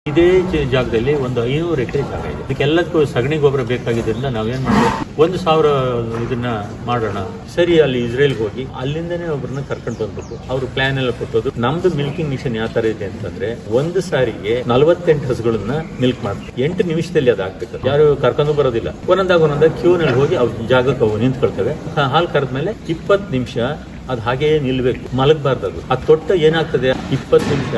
ಇದೇ ಜಾಗದಲ್ಲಿ ಒಂದು 500 ಎಕರೆ ಜಾಗ ಇದೆ. ಇದಕ್ಕೆಲ್ಲಕ್ಕೂ ಸಗಣಿ ಗೊಬ್ಬರ ಬೇಕಾಗಿದ್ದರಿಂದ ನಾವೇನ್ ಮಾಡ್ತೀವಿ, 1,000 ಇದನ್ನ ಮಾಡೋಣ. ಸರಿ, ಅಲ್ಲಿ ಇಸ್ರೇಲ್ಗೆ ಹೋಗಿ ಅಲ್ಲಿಂದನೇ ಒಬ್ಬರನ್ನ ಕರ್ಕೊಂಡು ಬಂದ್ಬಿಟ್ಟು ಅವ್ರು ಪ್ಲಾನ್ ಎಲ್ಲ ಕೊಟ್ಟೋದು. ನಮ್ದು ಮಿಲ್ಕಿಂಗ್ ಮಿಷನ್ ಯಾವ ತರ ಇದೆ ಅಂತಂದ್ರೆ, ಒಂದು ಸಾರಿಗೆ 48 ಹಸುಗಳನ್ನ ಮಿಲ್ಕ್ ಮಾಡ್ತೀವಿ. 8 ನಿಮಿಷದಲ್ಲಿ ಅದು ಆಗ್ಬೇಕು. ಯಾರು ಕರ್ಕೊಂಡು ಬರೋದಿಲ್ಲ. ಒಂದೊಂದಾಗ ಕ್ಯೂನಲ್ಲಿ ಹೋಗಿ ಅವ್ರ ಜಾಗಕ್ಕೆ ಅವು ನಿಂತ್ಕೊಳ್ತವೆ. ಹಾಲು ಕರೆದ್ಮೇಲೆ 20 ನಿಮಿಷ ಅದು ಹಾಗೇ ನಿಲ್ಬೇಕು, ಮಲಗಬಾರ್ದು. ಅದು ತೊಟ್ಟ ಏನಾಗ್ತದೆ, 20 ನಿಮಿಷ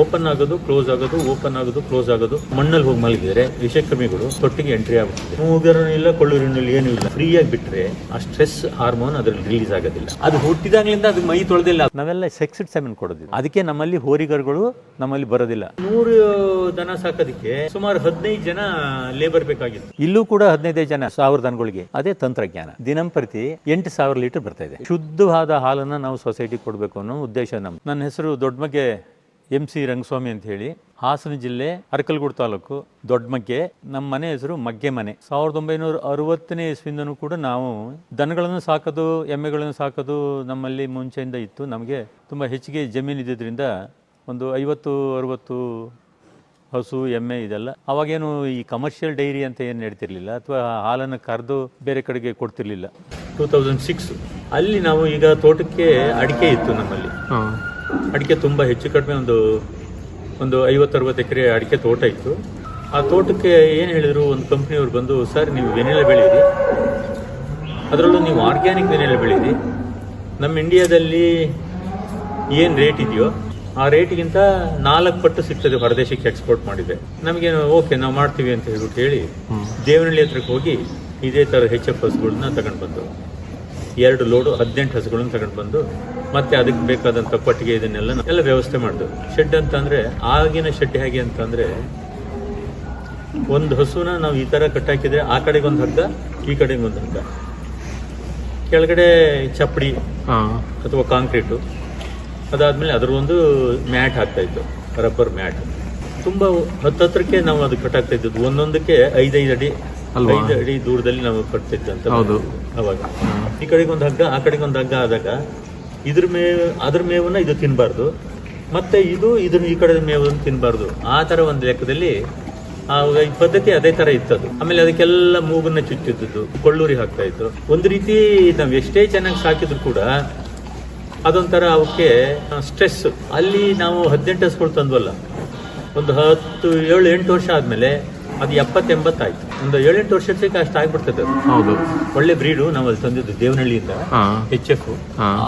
ಓಪನ್ ಆಗೋದು, ಕ್ಲೋಸ್ ಆಗೋದು, ಓಪನ್ ಆಗೋದು, ಕ್ಲೋಸ್ ಆಗೋದು. ಮಣ್ಣಲ್ಲಿ ಹೋಗಿ ಮಲಗಿದ್ರೆ ವಿಷಕ್ರಿಮಿಗಳು ತೊಟ್ಟಿಗೆ ಎಂಟ್ರಿ ಆಗುತ್ತೆ. ಮೂಗರನು ಇಲ್ಲ, ಕೊಳ್ಳೂರಿನೂ ಏನೂ ಇಲ್ಲ. ಫ್ರೀ ಆಗಿ ಬಿಟ್ರೆ ಆ ಸ್ಟ್ರೆಸ್ ಹಾರ್ಮೋನ್ ಅದ್ರಲ್ಲಿ ರಿಲೀಸ್ ಆಗೋದಿಲ್ಲ. ಅದು ಹುಟ್ಟಿದಾಗ್ಲಿಂದ ಅದು ಮೈ ತೊಳೆದಿಲ್ಲ. ನಾವೆಲ್ಲ ಸೆಕ್ಸಿಡ್ ಸೆಮೆನ್ ಕೊಡೋದಿಲ್ಲ. ಅದಕ್ಕೆ ನಮ್ಮಲ್ಲಿ ಹೋರಿಗರುಗಳು ನಮ್ಮಲ್ಲಿ ಬರೋದಿಲ್ಲ. 100 ದನ ಸಾಕೋದಕ್ಕೆ ಸುಮಾರು 15 ಜನ ಲೇಬರ್ ಬೇಕಾಗಿತ್ತು. ಇಲ್ಲೂ ಕೂಡ 15 ಜನ 1000 ದನಗಳಿಗೆ. ಅದೇ ತಂತ್ರಜ್ಞಾನ. ದಿನಂಪ್ರತಿ 8,000 ಲೀಟರ್ ಬರ್ತಾ ಇದೆ. ಶುದ್ಧವಾದ ಹಾಲನ್ನ ನಾವು ಸೊಸೈಟಿ ಕೊಡಬೇಕು ಅನ್ನೋ ಉದ್ದೇಶ ನಮ್ದು. ನನ್ನ ಹೆಸರು ದೊಡ್ಡಮಗೆ MC ರಂಗಸ್ವಾಮಿ ಅಂತ ಹೇಳಿ, ಹಾಸನ ಜಿಲ್ಲೆ ಅರಕಲಗೂಡು ತಾಲೂಕು ದೊಡ್ಡಮಗ್ಗೆ. ನಮ್ಮ ಮನೆ ಹೆಸರು ಮಗ್ಗೆ ಮನೆ. 1960ನೇ ಇಸ್ವಿಂದನೂ ಕೂಡ ನಾವು ದನಗಳನ್ನು ಸಾಕೋದು, ಎಮ್ಮೆಗಳನ್ನು ಸಾಕೋದು ನಮ್ಮಲ್ಲಿ ಮುಂಚೆಯಿಂದ ಇತ್ತು. ನಮಗೆ ತುಂಬ ಹೆಚ್ಚಿಗೆ ಜಮೀನು ಇದ್ದಿದ್ದರಿಂದ ಒಂದು 50-60 ಹಸು, ಎಮ್ಮೆ ಇದೆಲ್ಲ. ಅವಾಗೇನು ಈ ಕಮರ್ಷಿಯಲ್ ಡೈರಿ ಅಂತ ಏನು ನಡೀತಿರ್ಲಿಲ್ಲ, ಅಥವಾ ಹಾಲನ್ನು ಕರೆದು ಬೇರೆ ಕಡೆಗೆ ಕೊಡ್ತಿರ್ಲಿಲ್ಲ. 2006 ಅಲ್ಲಿ ನಾವು ಈಗ ತೋಟಕ್ಕೆ ಅಡಿಕೆ ಇತ್ತು ನಮ್ಮಲ್ಲಿ. ಅಡಿಕೆ ತುಂಬ ಹೆಚ್ಚು ಕಡಿಮೆ ಒಂದು 50-60 ಎಕರೆ ಅಡಿಕೆ ತೋಟ ಇತ್ತು. ಆ ತೋಟಕ್ಕೆ ಏನು ಹೇಳಿದ್ರು, ಒಂದು ಕಂಪ್ನಿಯವ್ರು ಬಂದು, ಸರ್ ನೀವು ವೆನಿಲಾ ಬೆಳೀರಿ, ಅದರಲ್ಲೂ ನೀವು ಆರ್ಗ್ಯಾನಿಕ್ ವೆನಿಲಾ ಬೆಳೀರಿ. ನಮ್ಮ ಇಂಡಿಯಾದಲ್ಲಿ ಏನು ರೇಟ್ ಇದೆಯೋ ಆ ರೇಟ್ಗಿಂತ 4 ಪಟ್ಟು ಸಿಗ್ತದೆ ಹೊರದೇಶಕ್ಕೆ ಎಕ್ಸ್ಪೋರ್ಟ್ ಮಾಡಿದೆ. ನಮಗೇನು ಓಕೆ, ನಾವು ಮಾಡ್ತೀವಿ ಅಂತ ಹೇಳ್ಬಿಟ್ಟು ಹೇಳಿ ದೇವನಹಳ್ಳಿ ಹತ್ರಕ್ಕೆ ಹೋಗಿ ಇದೇ ಥರ HF ಹಸುಗಳನ್ನ ತಗೊಂಡು ಬಂದು 2 ಲೋಡು 18 ಹಸುಗಳನ್ನ ತಗೊಂಡು ಬಂದು, ಮತ್ತೆ ಅದಕ್ಕೆ ಬೇಕಾದಂಥ ಪಟ್ಟಿಗೆ ಇದನ್ನೆಲ್ಲ ವ್ಯವಸ್ಥೆ ಮಾಡಿದ್ರು. ಶೆಡ್ ಅಂತಂದರೆ, ಆಗಿನ ಶೆಡ್ ಹೇಗೆ ಅಂತಂದರೆ, ಒಂದು ಹಸುನ ನಾವು ಈ ಥರ ಕಟ್ಟಾಕಿದ್ರೆ ಆ ಕಡೆಗೊಂದು ಹಗ್ಗ, ಈ ಕಡೆಗೊಂದು ಹಗ್ಗ, ಕೆಳಗಡೆ ಚಪ್ಪಡಿ ಅಥವಾ ಕಾಂಕ್ರೀಟು, ಅದಾದಮೇಲೆ ಅದರ ಒಂದು ಮ್ಯಾಟ್ ಹಾಕ್ತಾಯಿತ್ತು, ರಬ್ಬರ್ ಮ್ಯಾಟ್. ತುಂಬ ಹತ್ತತ್ರಕ್ಕೆ ನಾವು ಅದು ಕಟ್ಟಾಗ್ತಾ ಇದ್ದದ್ದು. ಒಂದೊಂದಕ್ಕೆ 5 ಅಡಿ ದೂರದಲ್ಲಿ ನಾವು ಕಟ್ತಿದ್ದಂತ. ಅವಾಗ ಈ ಕಡೆಗೊಂದು ಹಗ್ಗ, ಆ ಕಡೆಗೊಂದು ಹಗ್ಗ ಆದಾಗ ಅದ್ರ ಮೇವನ್ನ ಇದು ತಿನ್ನಬಾರ್ದು, ಮತ್ತೆ ಇದನ್ನ ಈ ಕಡೆ ಮೇವನ್ನು ತಿನ್ನಬಾರ್ದು. ಆ ಥರ ಒಂದು ಲೆಕ್ಕದಲ್ಲಿ ಆವಾಗ ಈ ಪದ್ಧತಿ ಅದೇ ಥರ ಇತ್ತದು. ಆಮೇಲೆ ಅದಕ್ಕೆಲ್ಲ ಮೂಗನ್ನ ಚುಚ್ಚಿದ್ದು, ಕೊಳ್ಳೂರಿ ಹಾಕ್ತಾ ಇತ್ತು. ಒಂದು ರೀತಿ ನಾವು ಎಷ್ಟೇ ಚೆನ್ನಾಗಿ ಸಾಕಿದ್ರು ಕೂಡ ಅದೊಂಥರ ಅವಕ್ಕೆ ಸ್ಟ್ರೆಸ್. ಅಲ್ಲಿ ನಾವು 18 ಹಸುಗಳು ತಂದ್ವಲ್ಲ, ಒಂದು 7-8 ವರ್ಷ ಆದಮೇಲೆ ಅದು 70-80 ಆಯ್ತು. ಒಂದು 7-8 ವರ್ಷಕ್ಕೆ ಅಷ್ಟು ಆಗ್ಬಿಡ್ತದೆ. ಹೌದು, ಒಳ್ಳೆ ಬ್ರೀಡು ನಾವು ಅಲ್ಲಿ ತಂದಿದ್ದು ದೇವನಹಳ್ಳಿಯಿಂದ, HF.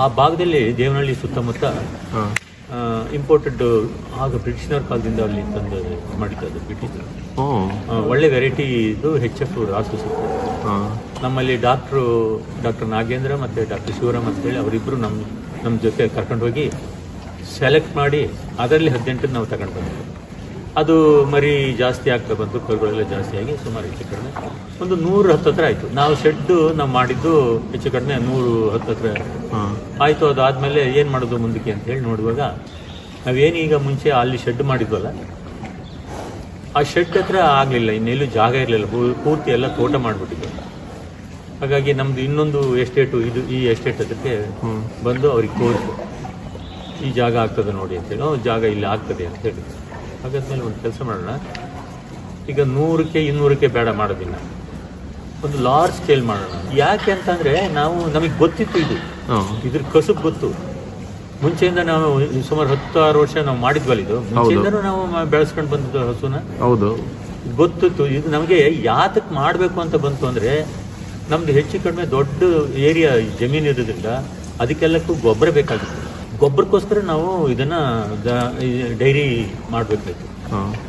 ಆ ಭಾಗದಲ್ಲಿ ದೇವನಹಳ್ಳಿ ಸುತ್ತಮುತ್ತ ಇಂಪೋರ್ಟೆಡ್, ಆಗ ಬ್ರಿಟಿಷ್ನವ್ರ ಕಾಲದಿಂದ ಅಲ್ಲಿ ತಂದು ಮಾಡಿದ್ದು ಬ್ರಿಟಿಷರು. ಒಳ್ಳೆ ವೆರೈಟಿ ಇದು HF ರಾಸು ಸಿಗ್ತದೆ. ನಮ್ಮಲ್ಲಿ ಡಾಕ್ಟರ್ ನಾಗೇಂದ್ರ ಮತ್ತು ಡಾಕ್ಟರ್ ಶಿವರಾಮ್ ಅಂತ ಹೇಳಿ ಅವರಿಬ್ಬರು ನಮ್ಮ ಜೊತೆ ಕರ್ಕೊಂಡು ಹೋಗಿ ಸೆಲೆಕ್ಟ್ ಮಾಡಿ ಅದರಲ್ಲಿ 18 ನಾವು ತಗೊಂಡು ಬಂದ್ವಿ. ಅದು ಮರಿ ಜಾಸ್ತಿ ಆಗ್ತಾ ಬಂತು, ಕರುಗಳೆಲ್ಲ ಜಾಸ್ತಿ ಆಗಿ ಸುಮಾರು ಹೆಚ್ಚು ಕಡಿಮೆ ಒಂದು 110 ಹತ್ರ ಆಯಿತು. ನಾವು ಶೆಡ್ಡು ನಾವು ಮಾಡಿದ್ದು ಹೆಚ್ಚು ಕಡಿಮೆ 110 ಹತ್ರ ಆಯಿತು. ಅದಾದಮೇಲೆ ಏನು ಮಾಡೋದು ಮುಂದಕ್ಕೆ ಅಂತ ಹೇಳಿ ನೋಡುವಾಗ, ನಾವೇನೀಗ ಮುಂಚೆ ಅಲ್ಲಿ ಶೆಡ್ ಮಾಡಿದ್ವಲ್ಲ, ಆ ಶೆಡ್ ಹತ್ರ ಆಗಲಿಲ್ಲ, ಇನ್ನೆಲ್ಲೂ ಜಾಗ ಇರಲಿಲ್ಲ, ಪೂರ್ತಿ ಎಲ್ಲ ತೋಟ ಮಾಡಿಬಿಟ್ಟಿದ್ವಿ. ಹಾಗಾಗಿ ನಮ್ಮದು ಇನ್ನೊಂದು ಎಸ್ಟೇಟು, ಈ ಎಸ್ಟೇಟ್ ಹತ್ರಕ್ಕೆ ಬಂದು ಅವ್ರಿಗೆ ತೋರಿಸು, ಈ ಜಾಗ ಆಗ್ತದೆ ನೋಡಿ ಅಂತೇಳಿ. ಜಾಗ ಇಲ್ಲಿ ಆಗ್ತದೆ ಅಂತ ಹೇಳಿ. ಹಾಗಾದ್ಮೇಲೆ ಒಂದು ಕೆಲಸ ಮಾಡೋಣ, ಈಗ 100ಕ್ಕೆ 200ಕ್ಕೆ ಬೇಡ ಮಾಡೋದಿಲ್ಲ, ಒಂದು ಲಾರ್ಜ್ ಸ್ಕೇಲ್ ಮಾಡೋಣ. ಯಾಕೆ ಅಂತಂದರೆ ನಮಗೆ ಗೊತ್ತಿತ್ತು ಇದ್ರ ಕಸುಬು ಗೊತ್ತು. ಮುಂಚೆಯಿಂದ ನಾವು ಸುಮಾರು 10-6 ವರ್ಷ ನಾವು ಮಾಡಿದ್ವಲ್ಲ, ಇದು ಮುಂಚೆಯಿಂದನೂ ನಾವು ಬೆಳೆಸ್ಕೊಂಡು ಬಂದಿದ್ದು ಹಸುನ. ಹೌದು, ಗೊತ್ತಿತ್ತು. ಇದು ನಮಗೆ ಯಾತಕ್ಕೆ ಮಾಡಬೇಕು ಅಂತ ಬಂತು ಅಂದರೆ, ನಮ್ದು ಹೆಚ್ಚು ಕಡಿಮೆ ದೊಡ್ಡ ಏರಿಯಾ ಜಮೀನು ಇರೋದ್ರಿಂದ ಅದಕ್ಕೆಲ್ಲಕ್ಕೂ ಗೊಬ್ಬರ ಬೇಕಾಗಿತ್ತು. ಗೊಬ್ಬರಕ್ಕೋಸ್ಕರ ನಾವು ಇದನ್ನ ಡೈರಿ ಮಾಡಬೇಕಾಯ್ತು.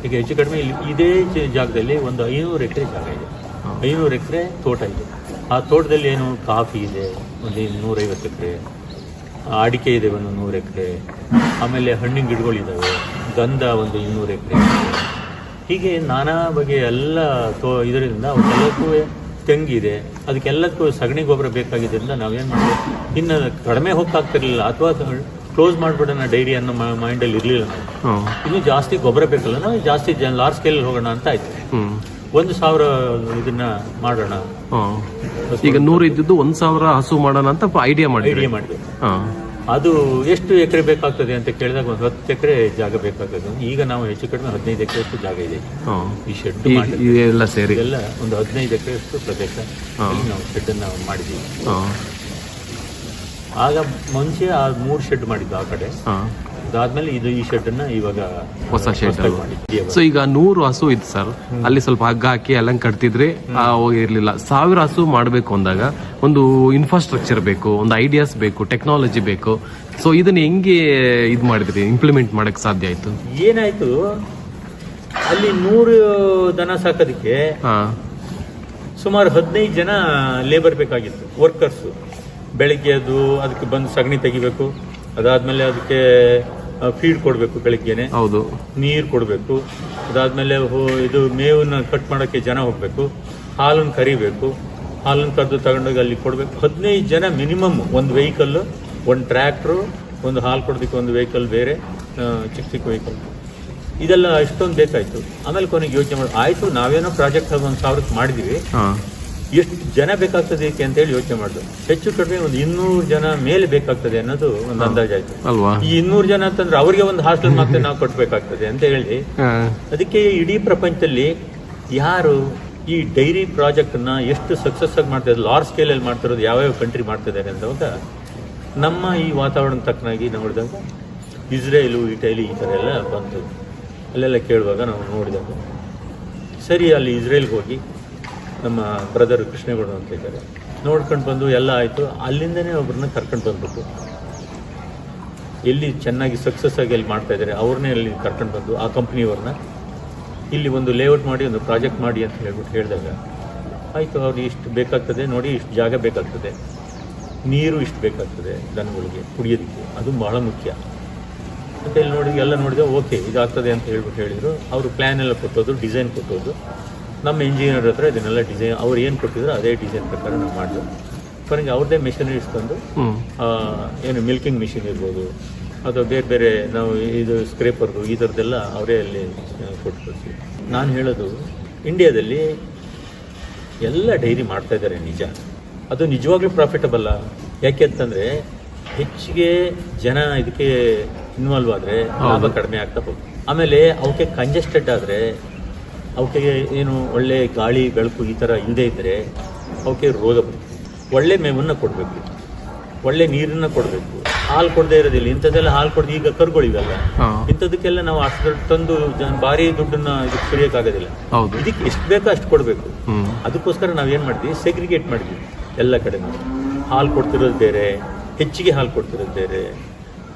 ಈಗ ಹೆಚ್ಚು ಕಡಿಮೆ ಇದೇ ಜಾಗದಲ್ಲಿ ಒಂದು 500 ಎಕರೆ ಜಾಗ ಇದೆ, 500 ಎಕರೆ ತೋಟ ಇದೆ. ಆ ತೋಟದಲ್ಲಿ ಏನು ಕಾಫಿ ಇದೆ ಒಂದು 150 ಎಕರೆ, ಅಡಿಕೆ ಇದೆ ಒಂದು 100 ಎಕರೆ, ಆಮೇಲೆ ಹಣ್ಣಿನ ಗಿಡಗಳಿದ್ದಾವೆ, ಗಂಧ ಒಂದು 200 ಎಕರೆ, ಹೀಗೆ ನಾನಾ ಬಗೆಯ ಎಲ್ಲ ಇದರಿಂದ ಅವಕ್ಕೆಲ್ಲಕ್ಕೂ ತೆಂಗಿದೆ. ಅದಕ್ಕೆಲ್ಲಕ್ಕೂ ಸಗಣಿ ಗೊಬ್ಬರ ಬೇಕಾಗಿದ್ದರಿಂದ ನಾವೇನು ಮಾಡಿದ್ವಿ, ಇನ್ನು ಕಡಿಮೆ ಹೋಗ್ತಾಗ್ತಿರ್ಲಿಲ್ಲ, ಅಥವಾ ಕ್ಲೋಸ್ ಮಾಡಿಬಿಡೋಣ ಡೈರಿ ಅನ್ನೋ ಮೈಂಡಲ್ಲಿ ಇರಲಿಲ್ಲ ನಾವು. ಇನ್ನೂ ಜಾಸ್ತಿ ಗೊಬ್ಬರ ಬೇಕಲ್ಲ, ನಾವು ಜಾಸ್ತಿ ಲಾರ್ಜ್ ಸ್ಕೇಲ್ ಹೋಗೋಣ ಅಂತ ಆಯ್ತು. 1,000 ಇದನ್ನ ಮಾಡೋಣ. ಈಗ 100 ಇದ್ದಿದ್ದು 1,000 ಹಸು ಮಾಡೋಣ ಅಂತ ಐಡಿಯಾ ಮಾಡಿದ್ವಿ. ಅದು ಎಷ್ಟು ಎಕರೆ ಬೇಕಾಗ್ತದೆ ಅಂತ ಕೇಳಿದಾಗ ಒಂದು 10 ಎಕರೆ ಜಾಗ ಬೇಕಾಗ್ತದೆ. ಈಗ ನಾವು ಹೆಚ್ಚು ಕಡಿಮೆ 15 ಎಕರೆಯಷ್ಟು ಜಾಗ ಇದೆ ಈ ಶೆಡ್ ಎಲ್ಲ ಸೇರಿ ಎಲ್ಲ ಒಂದು 15 ಎಕರೆಯಷ್ಟು ಪ್ರದೇಶ ನಾವು ಶೆಡ್ ಅನ್ನು ಮಾಡಿದ್ದೀವಿ. ಆಗ ಮುಂಚೆ ಆ 3 ಶೆಡ್ ಮಾಡಿದ್ದು ಆ ಕಡೆ, ಅದಾದ್ಮೇಲೆ ಇದು ಈ ಶೆಡ್ ಅನ್ನ ಇವಾಗ ಹೊಸ ಶೆಡ್ ಮಾಡಿದ್ದೀವಿ. ಸೊ ಈಗ 100 ಹಸು ಇತ್ತು ಸರ್, ಅಲ್ಲಿ ಸ್ವಲ್ಪ ಹಗ್ಗ ಹಾಕಿ ಎಲ್ಲ ಕಟ್ತಿದ್ರೆ ಇರ್ಲಿಲ್ಲ. 1000 ಹಸು ಮಾಡಬೇಕು ಅಂದಾಗ ಒಂದು ಇನ್ಫ್ರಾಸ್ಟ್ರಕ್ಚರ್ ಬೇಕು, ಒಂದು ಐಡಿಯಾಸ್ ಬೇಕು, ಟೆಕ್ನಾಲಜಿ ಬೇಕು. ಸೊ ಇದನ್ನ ಹೆಂಗೆ ಇದು ಮಾಡಿದ್ರಿ, ಇಂಪ್ಲಿಮೆಂಟ್ ಮಾಡಕ್ ಸಾಧ್ಯ ಆಯ್ತು? ಏನಾಯ್ತು, ಅಲ್ಲಿ 100 ದನ ಸಾಕೋದಕ್ಕೆ ಸುಮಾರು 15 ಜನ ಲೇಬರ್ ಬೇಕಾಗಿತ್ತು, ವರ್ಕರ್ಸ್. ಬೆಳಿಗ್ಗೆ ಅದಕ್ಕೆ ಬಂದು ಸಗಣಿ ತೆಗಿಬೇಕು, ಅದಾದ್ಮೇಲೆ ಅದಕ್ಕೆ ಫೀಡ್ ಕೊಡಬೇಕು, ಬೆಳಿಗ್ಗೆನೆ ಹೌದು ನೀರು ಕೊಡಬೇಕು, ಅದಾದ್ಮೇಲೆ ಇದು ಮೇವನ್ನ ಕಟ್ ಮಾಡೋಕ್ಕೆ ಜನ ಹೋಗ್ಬೇಕು, ಹಾಲನ್ನು ಕರಿಬೇಕು, ಹಾಲನ್ನು ಕರೆದು ತಗೊಂಡೋಗಿ ಅಲ್ಲಿ ಕೊಡಬೇಕು. 15 ಜನ ಮಿನಿಮಮ್. ಒಂದು ವೆಹಿಕಲ್, ಒಂದು ಟ್ರ್ಯಾಕ್ಟ್ರು, ಒಂದು ಹಾಲು ಕೊಡೋದಕ್ಕೆ ಒಂದು ವೆಹಿಕಲ್ ಬೇರೆ, ಚಿಕ್ಕ ಚಿಕ್ಕ ವೆಹಿಕಲ್, ಇದೆಲ್ಲ ಇಷ್ಟೊಂದು ಬೇಕಾಯ್ತು. ಆಮೇಲೆ ಕೊನೆಗೆ ಯೋಚನೆ ಮಾಡಿ ಆಯ್ತು, ನಾವೇನೋ ಪ್ರಾಜೆಕ್ಟ್ 1,000 ಮಾಡಿದೀವಿ, ಎಷ್ಟು ಜನ ಬೇಕಾಗ್ತದೆ ಏಕೆ ಅಂತೇಳಿ ಯೋಚನೆ ಮಾಡಿದ್ರು. ಹೆಚ್ಚು ಕಡಿಮೆ ಒಂದು 200 ಜನ ಮೇಲೆ ಬೇಕಾಗ್ತದೆ ಅನ್ನೋದು ಒಂದು ಅಂದಾಜಾಯ್ತು. ಈ 200 ಜನ ಅಂತಂದ್ರೆ ಅವ್ರಿಗೆ ಒಂದು ಹಾಸ್ಟೆಲ್ ಮಾತ್ರ ನಾವು ಕೊಡ್ಬೇಕಾಗ್ತದೆ ಅಂತ ಹೇಳಿ, ಅದಕ್ಕೆ ಇಡೀ ಪ್ರಪಂಚದಲ್ಲಿ ಯಾರು ಈ ಡೈರಿ ಪ್ರಾಜೆಕ್ಟ್ ಅನ್ನ ಎಷ್ಟು ಸಕ್ಸಸ್ ಆಗಿ ಮಾಡ್ತಾ ಇದ್ದಾರೆ, ಲಾರ್ಜ್ ಸ್ಕೇಲ್ ಅಲ್ಲಿ ಮಾಡ್ತಿರೋದು ಯಾವ್ಯಾವ ಕಂಟ್ರಿ ಮಾಡ್ತಾ ಇದ್ದಾರೆ ಅಂದಾಗ, ನಮ್ಮ ಈ ವಾತಾವರಣ ತಕ್ಕನಾಗಿ ನೋಡಿದಾಗ ಇಸ್ರೇಲು, ಇಟಲಿ ಈ ಥರ ಎಲ್ಲ ಬಂತು. ಅಲ್ಲೆಲ್ಲ ಕೇಳುವಾಗ ನಾವು ನೋಡಿದಾಗ ಸರಿ, ಅಲ್ಲಿ ಇಸ್ರೇಲ್ಗೆ ಹೋಗಿ ನಮ್ಮ ಬ್ರದರ್ ಕೃಷ್ಣೇಗೌಡ ಅಂತ ಇದ್ದಾರೆ, ನೋಡ್ಕೊಂಡು ಬಂದು ಎಲ್ಲ ಆಯಿತು. ಅಲ್ಲಿಂದನೇ ಒಬ್ಬರನ್ನ ಕರ್ಕೊಂಡು ಬಂದ್ಬಿಟ್ಟು ಎಲ್ಲಿ ಚೆನ್ನಾಗಿ ಸಕ್ಸಸ್ ಆಗಿ ಎಲ್ಲಿ ಮಾಡ್ತಾ ಇದ್ದಾರೆ ಅವ್ರನ್ನೇ ಅಲ್ಲಿ ಕರ್ಕೊಂಡು ಬಂದು ಆ ಕಂಪ್ನಿಯವ್ರನ್ನ ಇಲ್ಲಿ ಒಂದು ಲೇಔಟ್ ಮಾಡಿ ಒಂದು ಪ್ರಾಜೆಕ್ಟ್ ಮಾಡಿ ಅಂತ ಹೇಳ್ಬಿಟ್ಟು ಹೇಳಿದಾಗ ಆಯಿತು. ಅವ್ರಿಗೆ ಇಷ್ಟು ಬೇಕಾಗ್ತದೆ ನೋಡಿ, ಇಷ್ಟು ಜಾಗ ಬೇಕಾಗ್ತದೆ, ನೀರು ಇಷ್ಟು ಬೇಕಾಗ್ತದೆ ದನಗಳಿಗೆ ಕುಡಿಯೋದಕ್ಕೆ, ಅದು ಬಹಳ ಮುಖ್ಯ ಅಂತ ಹೇಳಿ ನೋಡಿ ಎಲ್ಲ ನೋಡಿದೆ. ಓಕೆ, ಇದಾಗ್ತದೆ ಅಂತ ಹೇಳ್ಬಿಟ್ಟು ಹೇಳಿದರು. ಅವರು ಪ್ಲ್ಯಾನ್ ಎಲ್ಲ ಕೊಟ್ಟೋದು, ಡಿಸೈನ್ ಕೊಟ್ಟೋದು. ನಮ್ಮ ಇಂಜಿನಿಯರ್ ಹತ್ರ ಇದನ್ನೆಲ್ಲ ಡಿಸೈನ್ ಅವ್ರು ಏನು ಕೊಟ್ಟಿದ್ರು ಅದೇ ಡಿಸೈನ್ ಪ್ರಕಾರ ನಾವು ಮಾಡಿದ್ವಿ. ಕೊನೆಗೆ ಅವ್ರದ್ದೇ ಮೆಷಿನರೀಸ್ ತಂದು, ಏನು ಮಿಲ್ಕಿಂಗ್ ಮಿಷಿನ್ ಇರ್ಬೋದು ಅಥವಾ ಬೇರೆ ಬೇರೆ ನಾವು ಇದು ಸ್ಕ್ರೇಪರ್ದು ಈ ಥರದ್ದೆಲ್ಲ ಅವರೇ ಅಲ್ಲಿ ಕೊಟ್ಟು ಕಳಿಸಿ. ನಾನು ಹೇಳೋದು, ಇಂಡಿಯಾದಲ್ಲಿ ಎಲ್ಲ ಡೈರಿ ಮಾಡ್ತಾ ಇದ್ದಾರೆ ನಿಜ, ಅದು ನಿಜವಾಗ್ಲೂ ಪ್ರಾಫಿಟಬಲ್ಲ. ಯಾಕೆ ಅಂತಂದರೆ ಹೆಚ್ಚಿಗೆ ಜನ ಇದಕ್ಕೆ ಇನ್ವಾಲ್ವ್ ಆದರೆ ಲಾಭ ಕಡಿಮೆ ಆಗ್ತಾ ಹೋಗುತ್ತೆ. ಆಮೇಲೆ ಅವಕ್ಕೆ ಕಂಜೆಸ್ಟೆಡ್ ಆದರೆ, ಅವಕ್ಕೆ ಏನು ಒಳ್ಳೆ ಗಾಳಿ ಬೆಳಕು ಈ ಥರ ಇಲ್ಲದೇ ಇದ್ದರೆ ಅವಕ್ಕೆ ರೋಗ ಬರುತ್ತೆ. ಒಳ್ಳೆ ಮೇವನ್ನು ಕೊಡಬೇಕು, ಒಳ್ಳೆ ನೀರನ್ನು ಕೊಡಬೇಕು. ಹಾಲು ಕೊಡದೇ ಇರೋದಿಲ್ಲ ಇಂಥದ್ದೆಲ್ಲ. ಹಾಲು ಕೊಡದು ಈಗ ಕರುಗಳಿವೆಲ್ಲ, ಇಂಥದಕ್ಕೆಲ್ಲ ನಾವು ಅಷ್ಟು ತಂದು ಭಾರಿ ದುಡ್ಡನ್ನ ಇದಕ್ಕೆ ಸುರಿಯೋಕ್ಕಾಗೋದಿಲ್ಲ. ಇದಕ್ಕೆ ಎಷ್ಟು ಬೇಕೋ ಅಷ್ಟು ಕೊಡಬೇಕು. ಅದಕ್ಕೋಸ್ಕರ ನಾವೇನು ಮಾಡಿದ್ವಿ, ಸೆಗ್ರಿಗೇಟ್ ಮಾಡಿದ್ವಿ ಎಲ್ಲ ಕಡೆ. ಹಾಲು ಕೊಡ್ತಿರೋದು ಬೇರೆ, ಹೆಚ್ಚಿಗೆ ಹಾಲು ಕೊಡ್ತಿರೋದು ಬೇರೆ,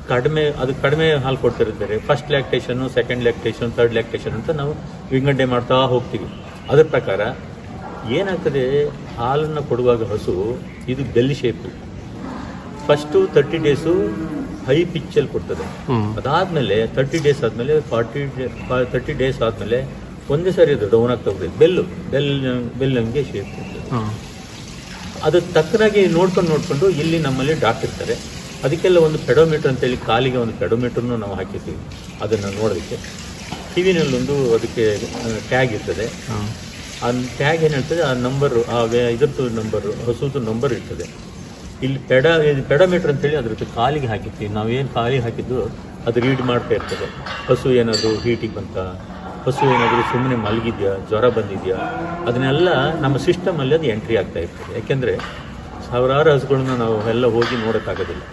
ಕಡಿಮೆ ಹಾಲು ಕೊಡ್ತಿರೋದು ಬೇರೆ, ಫಸ್ಟ್ ಲ್ಯಾಕ್ಟೇಷನ್ನು, ಸೆಕೆಂಡ್ ಲ್ಯಾಕ್ಟೇಷನ್, ಥರ್ಡ್ ಲ್ಯಾಕ್ಟೇಷನ್ ಅಂತ ನಾವು ವಿಂಗಡಣೆ ಮಾಡ್ತಾ ಹೋಗ್ತೀವಿ. ಅದರ ಪ್ರಕಾರ ಏನಾಗ್ತದೆ, ಹಾಲನ್ನು ಕೊಡುವಾಗ ಹಸು ಇದು bell shape. First 30 days high ಪಿಚ್ಚಲ್ಲಿ ಕೊಡ್ತದೆ. ಅದಾದಮೇಲೆ 30 ಡೇಸ್ ಆದಮೇಲೆ 30 ಡೇಸ್ ಆದಮೇಲೆ ಒಂದೇ ಸಾರಿ ಅದು ಡೌನ್ ಆಗ್ತಾ ಹೋಗ್ತದೆ. ಬೆಲ್ಲಂಗೆ ಶೇಪ್ ಕೊಡ್ತದೆ. ಅದು ತಕ್ಕನಾಗಿ ನೋಡ್ಕೊಂಡು ಇಲ್ಲಿ ನಮ್ಮಲ್ಲಿ ಡಾಕ್ಟರ್ ಇರ್ತಾರೆ. ಅದಕ್ಕೆಲ್ಲ ಒಂದು ಪೆಡೋಮೀಟರ್ ಅಂತೇಳಿ ಕಾಲಿಗೆ ಒಂದು ಪೆಡೋಮೀಟರ್ನು ನಾವು ಹಾಕಿರ್ತೀವಿ ಅದನ್ನು ನೋಡೋದಕ್ಕೆ. ಟಿವಿನಲ್ಲೊಂದು ಅದಕ್ಕೆ ಟ್ಯಾಗ್ ಇರ್ತದೆ. ಆ ಟ್ಯಾಗ್ ಏನು ಹೇಳ್ತದೆ, ಆ ನಂಬರು, ಇದ್ರದ್ದು ನಂಬರು, ಹಸುದು ನಂಬರ್ ಇರ್ತದೆ. ಇಲ್ಲಿ ಪೆಡೋಮೀಟರ್ ಅಂತೇಳಿ ಅದ್ರದ್ದು ಕಾಲಿಗೆ ಹಾಕಿರ್ತೀವಿ. ನಾವೇನು ಕಾಲಿಗೆ ಹಾಕಿದ್ದು ಅದು ರೀಡ್ ಮಾಡ್ತಾ ಇರ್ತದೆ. ಹಸು ಏನಾದರೂ ಹೀಟಿಗೆ ಬಂತ, ಹಸು ಏನಾದರೂ ಸುಮ್ಮನೆ ಮಲಗಿದ್ಯಾ, ಜ್ವರ ಬಂದಿದೆಯಾ, ಅದನ್ನೆಲ್ಲ ನಮ್ಮ ಸಿಸ್ಟಮಲ್ಲಿ ಅದು ಎಂಟ್ರಿ ಆಗ್ತಾ ಇರ್ತದೆ. ಯಾಕೆಂದರೆ ಸಾವಿರಾರು ಹಸುಗಳನ್ನ ನಾವು ಎಲ್ಲ ಹೋಗಿ ನೋಡೋಕ್ಕಾಗೋದಿಲ್ಲ.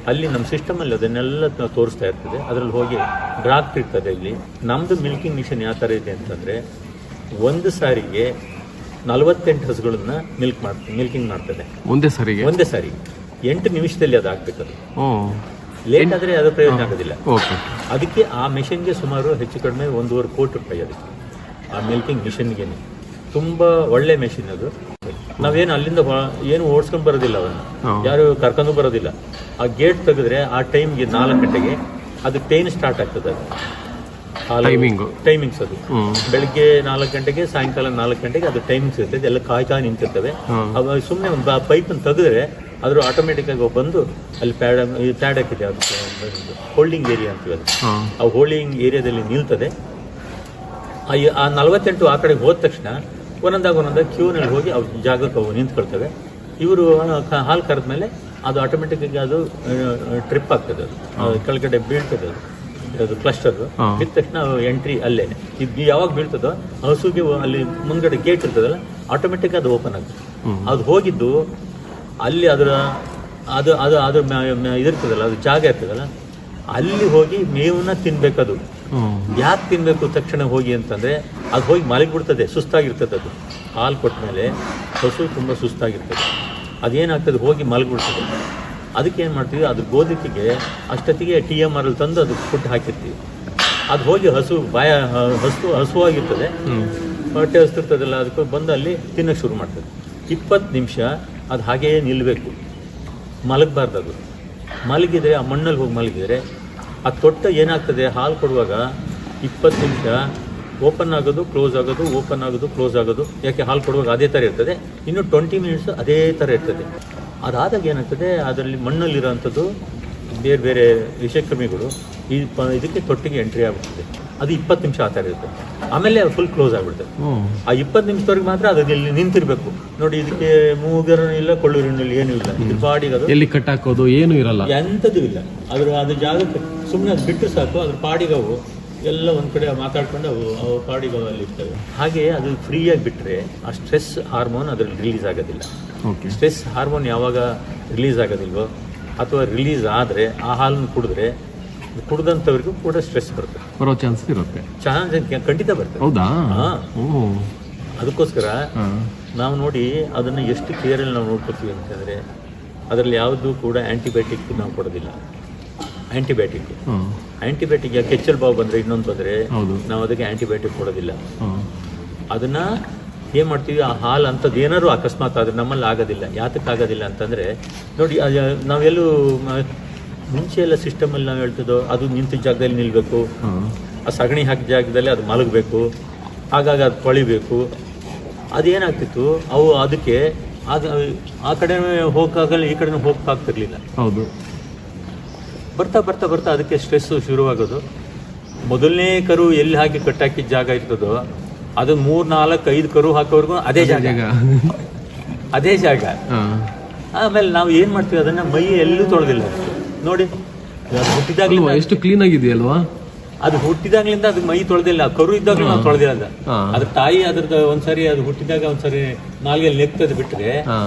ಅಲ್ಲಿ ನಮ್ಮ ಸಿಸ್ಟಮಲ್ಲಿ ಅದನ್ನೆಲ್ಲ ತೋರಿಸ್ತಾ ಇರ್ತದೆ. ಅದರಲ್ಲಿ ಹೋಗಿ ಡ್ರಾಫ್ಟ್ ಇರ್ತದೆ. ಇಲ್ಲಿ ನಮ್ಮದು ಮಿಲ್ಕಿಂಗ್ ಮಿಷನ್ ಯಾವ ಥರ ಇದೆ ಅಂತಂದರೆ, ಒಂದು ಸಾರಿಗೆ 48 ಹಸುಗಳನ್ನ ಮಿಲ್ಕಿಂಗ್ ಮಾಡ್ತದೆ ಒಂದೇ ಸಾರಿ 8 ನಿಮಿಷದಲ್ಲಿ ಅದು ಆಗ್ಬೇಕದು. ಲೇಟ್ ಆದರೆ ಅದು ಪ್ರಯೋಜನ ಆಗೋದಿಲ್ಲ. ಅದಕ್ಕೆ ಆ ಮಿಷನ್ಗೆ ಸುಮಾರು ಹೆಚ್ಚು ಕಡಿಮೆ 1.5 ಕೋಟಿ ರೂಪಾಯಿ ಅದಕ್ಕೆ, ಆ ಮಿಲ್ಕಿಂಗ್ ಮಿಷನ್ಗೆ. ತುಂಬ ಒಳ್ಳೆ ಮೆಷಿನ್ ಅದು. ನಾವೇನು ಅಲ್ಲಿಂದ ಏನು ಓಡಿಸ್ಕೊಂಡು ಬರೋದಿಲ್ಲ, ಅವನ್ನ ಯಾರು ಕರ್ಕೊಂಡು ಬರೋದಿಲ್ಲ. ಆ ಗೇಟ್ ತೆಗೆದ್ರೆ ಆ ಟೈಮ್ಗೆ 4 ಗಂಟೆಗೆ ಅದು ಟ್ರೈನ್ ಸ್ಟಾರ್ಟ್ ಆಗ್ತದೆ. ಅದು ಟೈಮಿಂಗ್ಸ್ ಅದು ಬೆಳಿಗ್ಗೆ 4 ಗಂಟೆಗೆ, ಸಾಯಂಕಾಲ 4 ಗಂಟೆಗೆ ಅದು ಟೈಮಿಂಗ್ಸ್ ಇರ್ತದೆ. ಎಲ್ಲ ಕಾಯ್ತಾ ನಿಂತಿರ್ತವೆ. ಅವಾಗ ಸುಮ್ಮನೆ ಒಂದು ಪೈಪನ್ನು ತೆಗೆದ್ರೆ ಅದ್ರ ಆಟೋಮೆಟಿಕ್ ಆಗಿ ಬಂದು ಅಲ್ಲಿ ಪ್ಯಾಡ್ ಹಾಕಿದೆ, ಅದಕ್ಕೆ ಹೋಲ್ಡಿಂಗ್ ಏರಿಯಾ ಅಂತೀವಿ. ಅದು ಆ ಹೋಲ್ಡಿಂಗ್ ಏರಿಯಾದಲ್ಲಿ ನಿಲ್ತದೆ. ಆ 48 ಆ ಕಡೆಗೆ ಹೋದ ತಕ್ಷಣ ಒಂದೊಂದಾಗ ಕ್ಯೂನಲ್ಲಿ ಹೋಗಿ ಅವ್ರ ಜಾಗಕ್ಕೆ ಅವು ನಿಂತ್ಕೊಳ್ತವೆ. ಇವರು ಹಾಲು ಕರೆದ್ಮೇಲೆ ಅದು ಆಟೋಮೆಟಿಕ್ಕಾಗಿ ಅದು ಟ್ರಿಪ್ ಆಗ್ತದೆ, ಅದು ಕೆಳಗಡೆ ಬೀಳ್ತದೆ, ಅದು ಕ್ಲಸ್ಟರ್ ಬಿದ್ದ ತಕ್ಷಣ ಎಂಟ್ರಿ ಅಲ್ಲೇ. ಇದು ಯಾವಾಗ ಬೀಳ್ತದೋ ಹಸುಗೆ ಅಲ್ಲಿ ಮುಂದ್ಗಡೆ ಗೇಟ್ ಇರ್ತದಲ್ಲ, ಆಟೋಮೆಟಿಕ್ ಅದು ಓಪನ್ ಆಗ್ತದೆ. ಅದು ಹೋಗಿದ್ದು ಅಲ್ಲಿ ಅದರ ಅದು ಅದು ಅದ್ರ ಇದಿರ್ತದಲ್ಲ, ಅದು ಜಾಗ ಇರ್ತದಲ್ಲ, ಅಲ್ಲಿ ಹೋಗಿ ಮೇವನ್ನ ತಿನ್ಬೇಕದು. ಯಾಕೆ ತಿನ್ಬೇಕು ತಕ್ಷಣ ಹೋಗಿ ಅಂತಂದ್ರೆ ಅದು ಹೋಗಿ ಮಲಗಿಬಿಡ್ತದೆ, ಸುಸ್ತಾಗಿರ್ತದೆ. ಅದು ಹಾಲು ಕೊಟ್ಟ ಮೇಲೆ ಹಸು ತುಂಬ ಸುಸ್ತಾಗಿರ್ತದೆ, ಅದೇನಾಗ್ತದೆ ಹೋಗಿ ಮಲಗಿಬಿಡ್ತದೆ. ಅದಕ್ಕೆ ಏನು ಮಾಡ್ತೀವಿ, ಅದು ಗೋದಕ್ಕಿಗೆ ಅಷ್ಟೊತ್ತಿಗೆ TMR ತಂದು ಅದು ಫುಡ್ ಹಾಕಿರ್ತೀವಿ. ಅದು ಹೋಗಿ ಹಸುವಾಗಿರ್ತದೆ, ಹೊಟ್ಟೆ ಹಸ್ತಿರ್ತದಲ್ಲ, ಅದಕ್ಕೆ ಬಂದು ಅಲ್ಲಿ ತಿನ್ನೋಕ್ಕೆ ಶುರು ಮಾಡ್ತದೆ. 20 ನಿಮಿಷ ಅದು ಹಾಗೆಯೇ ನಿಲ್ಲಬೇಕು, ಮಲಗಬಾರ್ದು. ಅದು ಮಲಗಿದರೆ ಆ ಮಣ್ಣಲ್ಲಿ ಹೋಗಿ ಮಲಗಿದರೆ ಆ ತೊಟ್ಟ ಏನಾಗ್ತದೆ, ಹಾಲು ಕೊಡುವಾಗ 20 ನಿಮಿಷ ಓಪನ್ ಆಗೋದು ಕ್ಲೋಸ್ ಆಗೋದು, ಓಪನ್ ಆಗೋದು ಕ್ಲೋಸ್ ಆಗೋದು. ಯಾಕೆ ಹಾಲು ಕೊಡುವಾಗ ಅದೇ ಥರ ಇರ್ತದೆ, ಇನ್ನು 20 ಮಿನಿಟ್ಸ್ ಅದೇ ಥರ ಇರ್ತದೆ. ಅದಾದಾಗ ಏನಾಗ್ತದೆ, ಅದರಲ್ಲಿ ಮಣ್ಣಲ್ಲಿರೋವಂಥದ್ದು ಬೇರೆ ಬೇರೆ ವಿಷಕ್ರಿಮಿಗಳು ಇದಕ್ಕೆ ತೊಟ್ಟಿಗೆ ಎಂಟ್ರಿ ಆಗುತ್ತದೆ. ಅದು 20 ನಿಮಿಷ ಆ ಥರ ಇರುತ್ತೆ, ಆಮೇಲೆ ಫುಲ್ ಕ್ಲೋಸ್ ಆಗಿಬಿಡ್ತದೆ. ಆ 20 ನಿಮಿಷದವರೆಗೆ ಮಾತ್ರ ಅದು ಇಲ್ಲಿ ನಿಂತಿರಬೇಕು ನೋಡಿ. ಇದಕ್ಕೆ ಮೂಗರನೂ ಇಲ್ಲ, ಕೊಳ್ಳೂರಿನೂ ಇಲ್ಲ, ಏನೂ ಇಲ್ಲ. ಇದ್ರ ಪಾಡಿಗೆ ಅದು ಎಲ್ಲಿ ಕಟ್ ಹಾಕೋದು ಏನೂ ಇರಲ್ಲ, ಎಂಥದ್ದು ಇಲ್ಲ. ಅದು ಜಾಗಕ್ಕೆ ಸುಮ್ಮನೆ ಅದು ಬಿಟ್ಟು ಸಾಕು, ಅದ್ರ ಪಾಡಿಗೆ ಅವು ಎಲ್ಲ ಒಂದು ಕಡೆ ಮಾತಾಡ್ಕೊಂಡು ಅವು ಪಾಡಿಗೆ ಅಲ್ಲಿ ಇರ್ತವೆ. ಹಾಗೆ ಅದು ಫ್ರೀಯಾಗಿ ಬಿಟ್ಟರೆ ಆ ಸ್ಟ್ರೆಸ್ ಹಾರ್ಮೋನ್ ಅದರಲ್ಲಿ ರಿಲೀಸ್ ಆಗೋದಿಲ್ಲ. ಸ್ಟ್ರೆಸ್ ಹಾರ್ಮೋನ್ ಯಾವಾಗ ರಿಲೀಸ್ ಆಗೋದಿಲ್ವೋ ಅಥವಾ ರಿಲೀಸ್ ಆದರೆ ಆ ಹಾಲನ್ನು ಕುಡಿದಂಥವ್ರಿಗೂ ಕೂಡ ಸ್ಟ್ರೆಸ್ ಬರೋ ಚಾನ್ಸ್ ಇರುತ್ತೆ. ಖಂಡಿತ ಬರ್ತದೆ. ಹೌದಾ? ಅದಕ್ಕೋಸ್ಕರ ನಾವು ನೋಡಿ ಅದನ್ನು ಎಷ್ಟು ಕೇರಲ್ಲಿ ನಾವು ನೋಡ್ಕೊತೀವಿ ಅಂತಂದರೆ, ಅದರಲ್ಲಿ ಯಾವುದು ಕೂಡ ಆ್ಯಂಟಿಬಯೋಟಿಕ್ ನಾವು ಕೊಡೋದಿಲ್ಲ. ಆ್ಯಂಟಿಬಯೋಟಿಕ್ ಯಾಕೆ ಕೆಚ್ಚಲು ಬಾವು ಬಂದರೆ ಇನ್ನೊಂದು ಬಂದರೆ ನಾವು ಅದಕ್ಕೆ ಆ್ಯಂಟಿಬಯೋಟಿಕ್ ಕೊಡೋದಿಲ್ಲ. ಅದನ್ನು ಏನು ಮಾಡ್ತೀವಿ, ಆ ಹಾಲು ಅಂಥದ್ದು ಏನಾದ್ರು ಅಕಸ್ಮಾತ್ ಆದರೆ ನಮ್ಮಲ್ಲಿ ಆಗೋದಿಲ್ಲ. ಯಾತಕ್ಕೆ ಆಗೋದಿಲ್ಲ ಅಂತಂದರೆ ನೋಡಿ, ನಾವೆಲ್ಲೂ ಮುಂಚೆ ಎಲ್ಲ ಸಿಸ್ಟಮಲ್ಲಿ ನಾವು ಹೇಳ್ತಿದ್ದೋ ಅದು ನಿಂತ ಜಾಗದಲ್ಲಿ ನಿಲ್ಲಬೇಕು, ಆ ಸಗಣಿ ಹಾಕಿದ ಜಾಗದಲ್ಲಿ ಅದು ಮಲಗಬೇಕು, ಹಾಗಾಗಿ ಅದು ತೊಳಿಬೇಕು. ಅದೇನಾಗ್ತಿತ್ತು, ಅವು ಅದಕ್ಕೆ ಆ ಕಡೆ ಹೋಗೋಕ್ಕಾಗಲ್ಲ, ಈ ಕಡೆ ಹೋಗೋಕ್ಕಾಗ್ತಿರ್ಲಿಲ್ಲ. ಹೌದು. ಬರ್ತಾ ಬರ್ತಾ ಬರ್ತಾ ಅದಕ್ಕೆ ಸ್ಟ್ರೆಸ್ಸು ಶುರುವಾಗೋದು. ಮೊದಲನೇ ಕರು ಎಲ್ಲಿ ಹಾಕಿ ಕಟ್ಟಾಕಿದ ಜಾಗ ಇರ್ತದೋ ಅದು 3, 4, 5 ಕರು ಹಾಕೋವರೆಗೂ ಅದೇ ಜಾಗ. ಆಮೇಲೆ ನಾವು ಏನು ಮಾಡ್ತೀವಿ, ಅದನ್ನು ಮೈ ಎಲ್ಲೂ ತೊಳೆದಿಲ್ಲ ನೋಡಿ. ಹುಟ್ಟಿದಾಗಲೂ ಎಷ್ಟು ಕ್ಲೀನ್ ಆಗಿದೆಯಲ್ವಾ, ಅದು ಹುಟ್ಟಿದಾಗ್ಲಿಂದ ಅದು ಮೈ ತೊಳೆದಿಲ್ಲ. ಕರು ಇದ್ದಾಗಲೂ ನಾವು ತೊಳೆದಿಲ್ಲ. ಅದ್ರ ತಾಯಿ ಅದ್ರದ್ದು ಒಂದ್ಸರಿ ಅದು ಹುಟ್ಟಿದಾಗ ಒಂದ್ಸರಿ ನಾಲ್ಗೆಲ್ಲಿ ನೆಕ್ತದೆ ಬಿಟ್ಟರೆ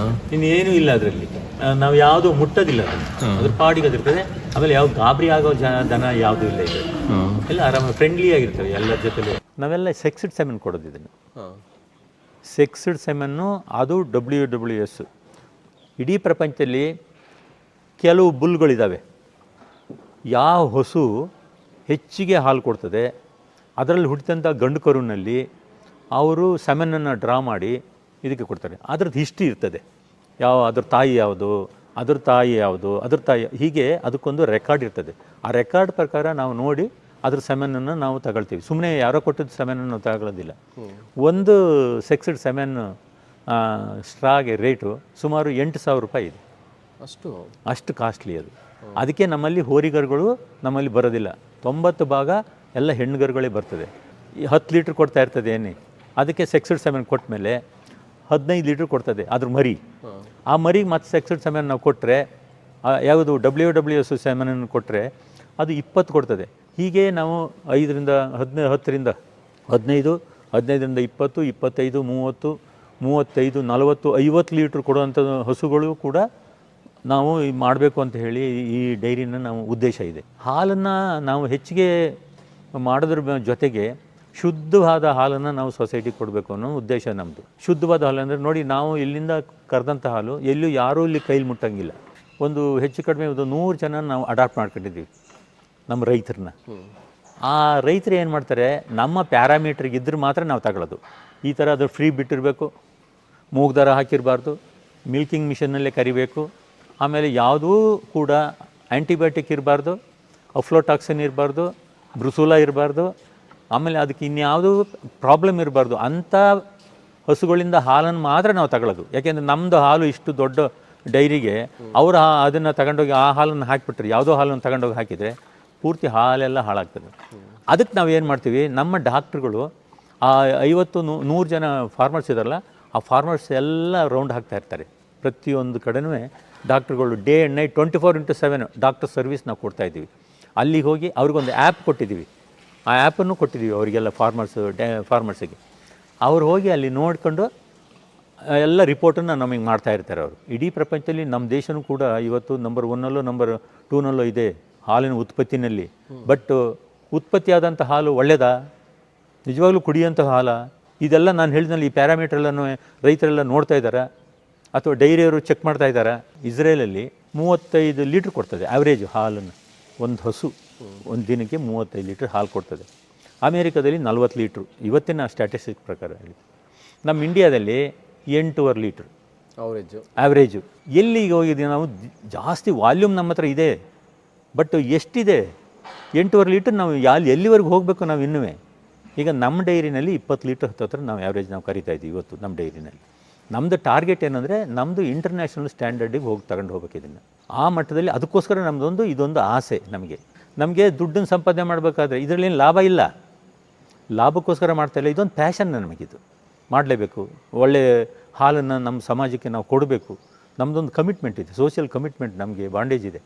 ಇನ್ನೇನು ಇಲ್ಲ. ಅದರಲ್ಲಿ ನಾವು ಯಾವುದು ಮುಟ್ಟೋದಿಲ್ಲ, ಅದ್ರ ಪಾಡಿಗೆ ಅದಿರ್ತದೆ. ಆಮೇಲೆ ಯಾವ ಗಾಬರಿ ಆಗೋ ದನ ಯಾವುದೂ ಇಲ್ಲ. ಇದೆ ಎಲ್ಲ ಆರಾಮ ಫ್ರೆಂಡ್ಲಿ ಆಗಿರ್ತವೆ ಎಲ್ಲರ ಜೊತೆಲಿ. ನಾವೆಲ್ಲ ಸೆಕ್ಸ್ಡ್ ಸೆಮೆನ್ ಕೊಡೋದು. ಇದನ್ನು ಸೆಕ್ಸ್ಡ್ ಸೆಮೆನ್ನು ಅದು WWS. ಇಡೀ ಪ್ರಪಂಚದಲ್ಲಿ ಕೆಲವು ಬುಲ್ಗಳಿದ್ದಾವೆ, ಯಾವ ಹಸು ಹೆಚ್ಚಿಗೆ ಹಾಲು ಕೊಡ್ತದೆ ಅದರಲ್ಲಿ ಹುಟ್ಟಿದಂಥ ಗಂಡು ಕರುನಲ್ಲಿ ಅವರು ಸೆಮೆನನ್ನು ಡ್ರಾ ಮಾಡಿ ಇದಕ್ಕೆ ಕೊಡ್ತಾರೆ. ಅದ್ರದ್ದು ಹಿಸ್ಟ್ರಿ ಇರ್ತದೆ, ಅದ್ರ ತಾಯಿ ಯಾವುದು, ಅದ್ರ ತಾಯಿ ಹೀಗೆ ಅದಕ್ಕೊಂದು ರೆಕಾರ್ಡ್ ಇರ್ತದೆ. ಆ ರೆಕಾರ್ಡ್ ಪ್ರಕಾರ ನಾವು ನೋಡಿ ಅದ್ರ ಸೆಮೆನನ್ನು ನಾವು ತಗೊಳ್ತೀವಿ. ಸುಮ್ಮನೆ ಯಾರೋ ಕೊಟ್ಟಿದ್ದ ಸೆಮೆನನ್ನು ನಾವು ತಗೊಳ್ಳೋದಿಲ್ಲ. ಒಂದು ಸೆಕ್ಸ್ಡ್ ಸೆಮೆನ್ ಸ್ಟ್ರಾಗೆ ರೇಟು ಸುಮಾರು 8,000 ರೂಪಾಯಿ ಇದೆ. ಅಷ್ಟು ಕಾಸ್ಟ್ಲಿ ಅದು. ಅದಕ್ಕೆ ನಮ್ಮಲ್ಲಿ ಹೋರಿಗರುಗಳು ನಮ್ಮಲ್ಲಿ ಬರೋದಿಲ್ಲ. 90 ಭಾಗ ಎಲ್ಲ ಹೆಣ್ಣುಗರುಗಳೇ ಬರ್ತದೆ. 10 ಲೀಟ್ರ್ ಕೊಡ್ತಾ ಇರ್ತದೆ ಎಣ್ಣೆ. ಅದಕ್ಕೆ ಸೆಕ್ಸ್ಡ್ ಸೆಮೆನ್ ಕೊಟ್ಟ ಮೇಲೆ 15 ಲೀಟ್ರ್ ಕೊಡ್ತದೆ ಅದ್ರ ಮರಿ. ಆ ಮರಿಗೆ ಮತ್ತೆ ಸೆಕ್ಸ್ಡ್ ಸೆಮೆನ್ ನಾವು ಕೊಟ್ಟರೆ, ಯಾವುದು WWS ಸೆಮೆನನ್ನು ಕೊಟ್ಟರೆ ಅದು 20 ಕೊಡ್ತದೆ. ಹೀಗೆ ನಾವು 5ರಿಂದ 10, 10ರಿಂದ 15, 15ರಿಂದ 20, 25, 30, 35, 40, 50 ಲೀಟ್ರ್ ಕೊಡುವಂಥ ಹಸುಗಳು ಕೂಡ ನಾವು ಮಾಡಬೇಕು ಅಂತ ಹೇಳಿ ಈ ಡೈರಿನ ನಾವು ಉದ್ದೇಶ ಇದೆ. ಹಾಲನ್ನು ನಾವು ಹೆಚ್ಚಿಗೆ ಮಾಡೋದ್ರ ಜೊತೆಗೆ ಶುದ್ಧವಾದ ಹಾಲನ್ನು ನಾವು ಸೊಸೈಟಿಗೆ ಕೊಡಬೇಕು ಅನ್ನೋ ಉದ್ದೇಶ ನಮ್ಮದು. ಶುದ್ಧವಾದ ಹಾಲು ಅಂದರೆ ನೋಡಿ, ನಾವು ಇಲ್ಲಿಂದ ಕರೆದಂಥ ಹಾಲು ಎಲ್ಲೂ ಯಾರೂ ಇಲ್ಲಿ ಕೈಲಿ ಮುಟ್ಟಂಗಿಲ್ಲ. ಒಂದು ಹೆಚ್ಚು ಕಡಿಮೆ 100 ಜನ ನಾವು ಅಡಾಪ್ಟ್ ಮಾಡ್ಕೊಂಡಿದ್ದೀವಿ ನಮ್ಮ ರೈತರನ್ನ. ಆ ರೈತರು ಏನು ಮಾಡ್ತಾರೆ, ನಮ್ಮ ಪ್ಯಾರಾಮೀಟ್ರಿಗೆ ಇದ್ರೆ ಮಾತ್ರ ನಾವು ತಗೊಳ್ಳೋದು. ಈ ಥರ ಅದು ಫ್ರೀ ಬಿಟ್ಟಿರಬೇಕು, ಮೂಗ್ದಾರ ಹಾಕಿರಬಾರ್ದು, ಮಿಲ್ಕಿಂಗ್ ಮಿಷನ್ನಲ್ಲೇ ಕರಿಬೇಕು, ಆಮೇಲೆ ಯಾವುದೂ ಕೂಡ ಆ್ಯಂಟಿಬಯೋಟಿಕ್ ಇರಬಾರ್ದು, ಅಫ್ಲೋಟಾಕ್ಸಿನ್ ಇರಬಾರ್ದು, ಬ್ರುಸುಲಾ ಇರಬಾರ್ದು, ಆಮೇಲೆ ಅದಕ್ಕೆ ಇನ್ಯಾವುದೂ ಪ್ರಾಬ್ಲಮ್ ಇರಬಾರ್ದು. ಅಂಥ ಹಸುಗಳಿಂದ ಹಾಲನ್ನು ಮಾತ್ರ ನಾವು ತಗೊಳ್ಳೋದು. ಯಾಕೆಂದರೆ ನಮ್ಮದು ಹಾಲು ಇಷ್ಟು ದೊಡ್ಡ ಡೈರಿಗೆ ಅವರು ಅದನ್ನು ತಗೊಂಡೋಗಿ ಆ ಹಾಲನ್ನು ಹಾಕಿಬಿಟ್ರೆ, ಯಾವುದೋ ಹಾಲನ್ನು ತಗೊಂಡೋಗಿ ಹಾಕಿದರೆ ಪೂರ್ತಿ ಹಾಲೆಲ್ಲ ಹಾಳಾಗ್ತದೆ. ಅದಕ್ಕೆ ನಾವು ಏನು ಮಾಡ್ತೀವಿ, ನಮ್ಮ ಡಾಕ್ಟ್ರುಗಳು ಆ 50-100 ಜನ ಫಾರ್ಮರ್ಸ್ ಇದ್ದಾರಲ್ಲ, ಆ ಫಾರ್ಮರ್ಸ್ ಎಲ್ಲ ರೌಂಡ್ ಹಾಕ್ತಾ ಇರ್ತಾರೆ. ಪ್ರತಿಯೊಂದು ಕಡೆನೂ ಡಾಕ್ಟ್ರುಗಳು day and night 24/7 doctor service ನಾವು ಕೊಡ್ತಾಯಿದ್ದೀವಿ. ಅಲ್ಲಿಗೆ ಹೋಗಿ ಅವ್ರಿಗೊಂದು ಆ್ಯಪ್ ಕೊಟ್ಟಿದ್ದೀವಿ. ಆ ಆ್ಯಪನ್ನು ಕೊಟ್ಟಿದ್ದೀವಿ ಅವರಿಗೆಲ್ಲ ಫಾರ್ಮರ್ಸಿಗೆ. ಅವ್ರು ಹೋಗಿ ಅಲ್ಲಿ ನೋಡಿಕೊಂಡು ಎಲ್ಲ ರಿಪೋರ್ಟನ್ನು ನಮಗೆ ಮಾಡ್ತಾ ಇರ್ತಾರೆ ಅವರು. ಇಡೀ ಪ್ರಪಂಚದಲ್ಲಿ ನಮ್ಮ ದೇಶನೂ ಕೂಡ ಇವತ್ತು ನಂಬರ್ 1ನಲ್ಲೋ ನಂಬರ್ 2ನಲ್ಲೋ ಇದೆ ಹಾಲಿನ ಉತ್ಪತ್ತಿನಲ್ಲಿ. ಬಟ್ ಉತ್ಪತ್ತಿ ಆದಂಥ ಹಾಲು ಒಳ್ಳೆಯದಾ, ನಿಜವಾಗ್ಲೂ ಕುಡಿಯೋಂಥ ಹಾಲ? ಇದೆಲ್ಲ ನಾನು ಹೇಳಿದ್ನಲ್ಲಿ ಈ ಪ್ಯಾರಾಮೀಟ್ರೆಲ್ಲನೂ ರೈತರೆಲ್ಲ ನೋಡ್ತಾ ಇದ್ದಾರೆ ಅಥವಾ ಡೈರಿಯವರು ಚೆಕ್ ಮಾಡ್ತಾ ಇದ್ದಾರೆ. ಇಸ್ರೇಲಲ್ಲಿ 35 ಲೀಟ್ರ್ ಕೊಡ್ತದೆ ಆ್ಯಾವ್ರೇಜ್ ಹಾಲನ್ನು. ಒಂದು ಹಸು ಒಂದು ದಿನಕ್ಕೆ 35 ಲೀಟ್ರ್ ಹಾಲು ಕೊಡ್ತದೆ. ಅಮೇರಿಕಾದಲ್ಲಿ 40 ಲೀಟ್ರು ಇವತ್ತಿನ ಸ್ಟ್ಯಾಟಿಸ್ಟಿಕ್ಸ್ ಪ್ರಕಾರ ಹೇಳಿ. ನಮ್ಮ ಇಂಡಿಯಾದಲ್ಲಿ 8.5 ಲೀಟ್ರ್ ಆ್ಯಾವ್ರೇಜು. ಎಲ್ಲಿಗೆ ಹೋಗಿದ್ದೀವಿ ನಾವು? ಜಾಸ್ತಿ ವಾಲ್ಯೂಮ್ ನಮ್ಮ ಹತ್ರ ಇದೆ, ಬಟ್ ಎಷ್ಟಿದೆ? 8.5 ಲೀಟ್ರ್ ನಾವು ಎಲ್ಲಿವರೆಗೂ ಹೋಗಬೇಕು ನಾವು ಇನ್ನೂ? ಈಗ ನಮ್ಮ ಡೈರಿನಲ್ಲಿ 20 ಲೀಟ್ರ್ ಹತ್ತಿರ ನಾವು ಆ್ಯಾವ್ರೇಜ್ ನಾವು ಕರಿತಾ ಇದ್ದೀವಿ ಇವತ್ತು ನಮ್ಮ ಡೈರಿನಲ್ಲಿ. ನಮ್ಮದು ಟಾರ್ಗೆಟ್ ಏನಂದರೆ ನಮ್ಮದು ಇಂಟರ್ನ್ಯಾಷನಲ್ ಸ್ಟ್ಯಾಂಡರ್ಡಿಗೆ ತಗೊಂಡು ಹೋಗ್ಬೇಕು ಇದನ್ನು. ಆ ಮಟ್ಟದಲ್ಲಿ ಅದಕ್ಕೋಸ್ಕರ ಇದೊಂದು ಆಸೆ ನಮಗೆ ದುಡ್ಡನ್ನು ಸಂಪಾದನೆ ಮಾಡಬೇಕಾದ್ರೆ ಇದರಲ್ಲೇನು ಲಾಭ ಇಲ್ಲ, ಲಾಭಕ್ಕೋಸ್ಕರ ಮಾಡ್ತಾಯಿಲ್ಲ. ಇದೊಂದು ಪ್ಯಾಷನ್ ನಮಗಿದು, ಮಾಡಲೇಬೇಕು. ಒಳ್ಳೆಯ ಹಾಲನ್ನು ನಮ್ಮ ಸಮಾಜಕ್ಕೆ ನಾವು ಕೊಡಬೇಕು. ನಮ್ಮದೊಂದು ಕಮಿಟ್ಮೆಂಟ್ ಇದೆ, ಸೋಷಿಯಲ್ ಕಮಿಟ್ಮೆಂಟ್, ನಮಗೆ ಬಾಂಡೇಜ್ ಇದೆ.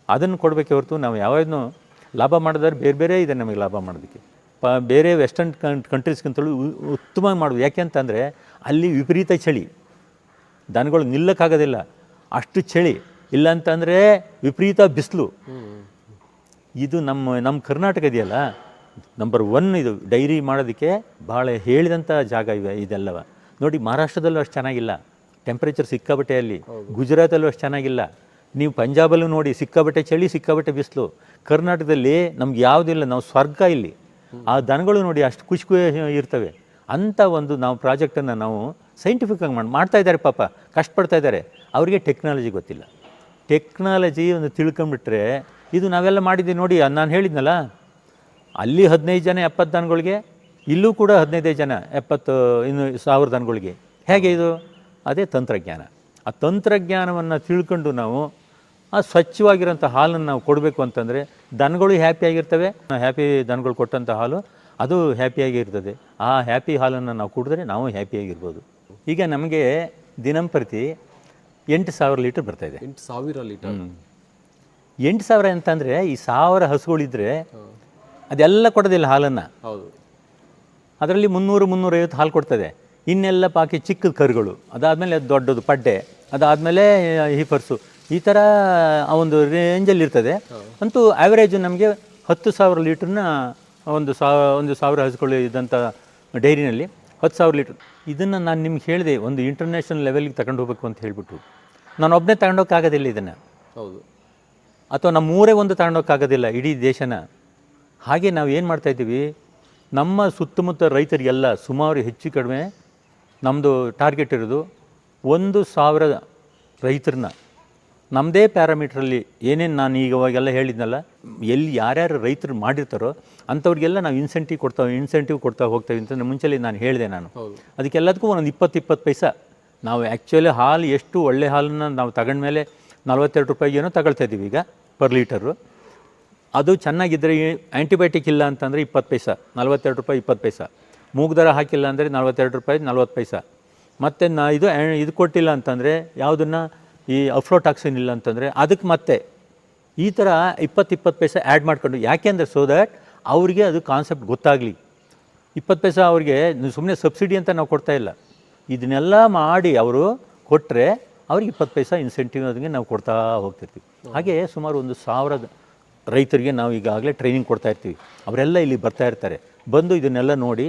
ಅದನ್ನು ಕೊಡಬೇಕೆ ಹೊರತು ನಾವು ಯಾವಾಗಲೂ ಲಾಭ ಮಾಡಿದ್ರೆ ಬೇರೆ ಬೇರೆ ಇದೆ ನಮಗೆ ಲಾಭ ಮಾಡೋದಕ್ಕೆ. ಬೇರೆ ವೆಸ್ಟರ್ನ್ ಕಂಟ್ರೀಸ್ಗಿಂತಲೂ ಉತ್ತಮವಾಗಿ ಮಾಡೋದು. ಯಾಕೆಂತಂದರೆ ಅಲ್ಲಿ ವಿಪರೀತ ಚಳಿ, ದನಗಳು ನಿಲ್ಲಕ್ಕಾಗೋದಿಲ್ಲ, ಅಷ್ಟು ಚಳಿ. ಇಲ್ಲ ಅಂತಂದರೆ ವಿಪರೀತ ಬಿಸಿಲು. ಇದು ನಮ್ಮ ಕರ್ನಾಟಕ ಇದೆಯಲ್ಲ ನಂಬರ್ 1 ಇದು ಡೈರಿ ಮಾಡೋದಕ್ಕೆ ಭಾಳ ಹೇಳಿದಂಥ ಜಾಗ ಇದೆಲ್ಲವ. ನೋಡಿ, ಮಹಾರಾಷ್ಟ್ರದಲ್ಲೂ ಅಷ್ಟು ಚೆನ್ನಾಗಿಲ್ಲ, ಟೆಂಪ್ರೇಚರ್ ಸಿಕ್ಕಾಬಟ್ಟೆ ಅಲ್ಲಿ. ಗುಜರಾತಲ್ಲೂ ಅಷ್ಟು ಚೆನ್ನಾಗಿಲ್ಲ. ನೀವು ಪಂಜಾಬಲ್ಲೂ ನೋಡಿ, ಸಿಕ್ಕಾಬಟ್ಟೆ ಚಳಿ, ಸಿಕ್ಕಾಬಟ್ಟೆ ಬಿಸಿಲು. ಕರ್ನಾಟಕದಲ್ಲಿ ನಮ್ಗೆ ಯಾವುದಿಲ್ಲ, ನಾವು ಸ್ವರ್ಗ ಇಲ್ಲಿ. ಆ ದನಗಳು ನೋಡಿ ಅಷ್ಟು ಖುಷಿ ಇರ್ತವೆ. ಅಂಥ ಒಂದು ನಾವು ಪ್ರಾಜೆಕ್ಟನ್ನು ನಾವು ಸೈಂಟಿಫಿಕ್ಕಾಗಿ ಮಾಡ್ತಾ ಇದ್ದಾರೆ. ಪಾಪ ಕಷ್ಟಪಡ್ತಾ ಇದ್ದಾರೆ. ಅವರಿಗೆ ಟೆಕ್ನಾಲಜಿ ಗೊತ್ತಿಲ್ಲ. ಟೆಕ್ನಾಲಜಿ ಒಂದು ತಿಳ್ಕೊಂಬಿಟ್ರೆ ಇದು ನಾವೆಲ್ಲ ಮಾಡಿದ್ದೀವಿ. ನೋಡಿ, ನಾನು ಹೇಳಿದ್ನಲ್ಲ, ಅಲ್ಲಿ 15 ಜನ 70 ದನಗಳಿಗೆ, ಇಲ್ಲೂ ಕೂಡ 15 ಜನ 70,000 ದನಗಳಿಗೆ. ಹೇಗೆ ಇದು? ಅದೇ ತಂತ್ರಜ್ಞಾನ. ಆ ತಂತ್ರಜ್ಞಾನವನ್ನು ತಿಳ್ಕೊಂಡು ನಾವು ಆ ಸ್ವಚ್ಛವಾಗಿರೋಂಥ ಹಾಲನ್ನು ನಾವು ಕೊಡಬೇಕು ಅಂತಂದರೆ ದನಗಳು ಹ್ಯಾಪಿಯಾಗಿರ್ತವೆ. ಹ್ಯಾಪಿ ದನಗಳು ಕೊಟ್ಟಂಥ ಹಾಲು ಅದು ಹ್ಯಾಪಿಯಾಗಿ ಇರ್ತದೆ. ಆ ಹ್ಯಾಪಿ ಹಾಲನ್ನು ನಾವು ಕುಡಿದ್ರೆ ನಾವು ಹ್ಯಾಪಿಯಾಗಿರ್ಬೋದು. ಈಗ ನಮಗೆ ದಿನಂಪ್ರತಿ 8,000 ಲೀಟ್ರ್ ಬರ್ತಾಯಿದೆ. 8,000 ಲೀಟರ್? 8,000 ಅಂತಂದರೆ ಈ 1000 ಹಸುಗಳಿದ್ರೆ ಅದೆಲ್ಲ ಕೊಡೋದಿಲ್ಲ ಹಾಲನ್ನು. ಹೌದು. ಅದರಲ್ಲಿ 300-350 ಹಾಲು ಕೊಡ್ತದೆ. ಇನ್ನೆಲ್ಲ ಬಾಕಿ ಚಿಕ್ಕದ ಕರುಗಳು, ಅದಾದಮೇಲೆ ದೊಡ್ಡದು ಪಡ್ಡೆ, ಅದಾದಮೇಲೆ ಹೀಫರ್ಸು, ಈ ಥರ ಆ ಒಂದು ರೇಂಜಲ್ಲಿ ಇರ್ತದೆ. ಅಂತೂ ಆ್ಯಾವ್ರೇಜು ನಮಗೆ 10,000 ಲೀಟ್ರನ್ನ ಒಂದು 1,000 ಹಸುಗಳು ಇದ್ದಂಥ ಡೈರಿನಲ್ಲಿ 10,000 ಲೀಟ್ರ್. ಇದನ್ನು ನಾನು ನಿಮ್ಗೆ ಹೇಳಿದೆ, ಒಂದು ಇಂಟರ್ನ್ಯಾಷನಲ್ ಲೆವೆಲ್ಗೆ ತಗೊಂಡು ಹೋಗಬೇಕು ಅಂತ ಹೇಳಿಬಿಟ್ಟು. ನಾನು ಒಬ್ಬನೇ ತಗೊಂಡೋಕ್ಕಾಗೋದಿಲ್ಲ ಇದನ್ನು. ಹೌದು. ಅಥವಾ ನಮ್ಮೂರೇ ಒಂದು ತಗೊಂಡೋಕ್ಕಾಗೋದಿಲ್ಲ ಇಡೀ ದೇಶನ. ಹಾಗೆ ನಾವು ಏನು ಮಾಡ್ತಾಯಿದ್ದೀವಿ, ನಮ್ಮ ಸುತ್ತಮುತ್ತ ರೈತರಿಗೆಲ್ಲ ಸುಮಾರು ಹೆಚ್ಚು ಕಡಿಮೆ ನಮ್ಮದು ಟಾರ್ಗೆಟ್ ಇರೋದು 1,000 ರೈತರನ್ನ ನಮ್ಮದೇ ಪ್ಯಾರಾಮೀಟ್ರಲ್ಲಿ ಏನೇನು ನಾನು ಈಗವಾಗೆಲ್ಲ ಹೇಳಿದ್ನಲ್ಲ, ಎಲ್ಲಿ ಯಾರ್ಯಾರು ರೈತರು ಮಾಡಿರ್ತಾರೋ ಅಂಥವ್ರಿಗೆಲ್ಲ ನಾವು ಇನ್ಸೆಂಟಿವ್ ಕೊಡ್ತಾ ಹೋಗ್ತೇವೆ ಅಂತ ಮುಂಚೆಲಿ ನಾನು ಹೇಳಿದೆ. ಅದಕ್ಕೆಲ್ಲದಕ್ಕೂ ಒಂದು 20-20 ಪೈಸಾ. ನಾವು ಆ್ಯಕ್ಚುಲಿ ಹಾಲು ಎಷ್ಟು ಒಳ್ಳೆ ಹಾಲನ್ನು ನಾವು ತಗೊಂಡ್ಮೇಲೆ 42 ರೂಪಾಯಿಗೇನೋ ತಗೊಳ್ತಾ ಇದ್ದೀವಿ ಈಗ ಪರ್ ಲೀಟರು. ಅದು ಚೆನ್ನಾಗಿದ್ದರೆ, ಆ್ಯಂಟಿಬಯೋಟಿಕ್ ಇಲ್ಲ ಅಂತಂದರೆ 20 ಪೈಸಾ, 42 ರೂಪಾಯಿ 20 ಪೈಸಾ. ಮೂಗ್ದಾರ ಹಾಕಿಲ್ಲ ಅಂದರೆ 42 ರೂಪಾಯಿ 40 ಪೈಸಾ. ಮತ್ತು ಇದು ಕೊಟ್ಟಿಲ್ಲ ಅಂತಂದರೆ, ಯಾವುದನ್ನು ಈ ಅಫ್ಲೋಟಾಕ್ಸಿನ್ ಇಲ್ಲ ಅಂತಂದರೆ ಅದಕ್ಕೆ ಮತ್ತೆ ಈ ಥರ 20-20 ಪೈಸಾ ಆ್ಯಡ್ ಮಾಡ್ಕೊಂಡು. ಯಾಕೆಂದರೆ ಸೊ ದ್ಯಾಟ್ ಅವರಿಗೆ ಅದು ಕಾನ್ಸೆಪ್ಟ್ ಗೊತ್ತಾಗಲಿ. 20 ಪೈಸಾ ಅವ್ರಿಗೆ ಸುಮ್ಮನೆ ಸಬ್ಸಿಡಿ ಅಂತ ನಾವು ಕೊಡ್ತಾ ಇಲ್ಲ. ಇದನ್ನೆಲ್ಲ ಮಾಡಿ ಅವರು ಕೊಟ್ಟರೆ ಅವ್ರಿಗೆ 20 ಪೈಸಾ ಇನ್ಸೆಂಟಿವ್ ಅದಕ್ಕೆ ನಾವು ಕೊಡ್ತಾ ಹೋಗ್ತಿರ್ತೀವಿ. ಹಾಗೆ ಸುಮಾರು 1,000 ರೈತರಿಗೆ ನಾವು ಈಗಾಗಲೇ ಟ್ರೈನಿಂಗ್ ಕೊಡ್ತಾ ಇರ್ತೀವಿ. ಅವರೆಲ್ಲ ಇಲ್ಲಿ ಬರ್ತಾ ಇರ್ತಾರೆ. ಬಂದು ಇದನ್ನೆಲ್ಲ ನೋಡಿ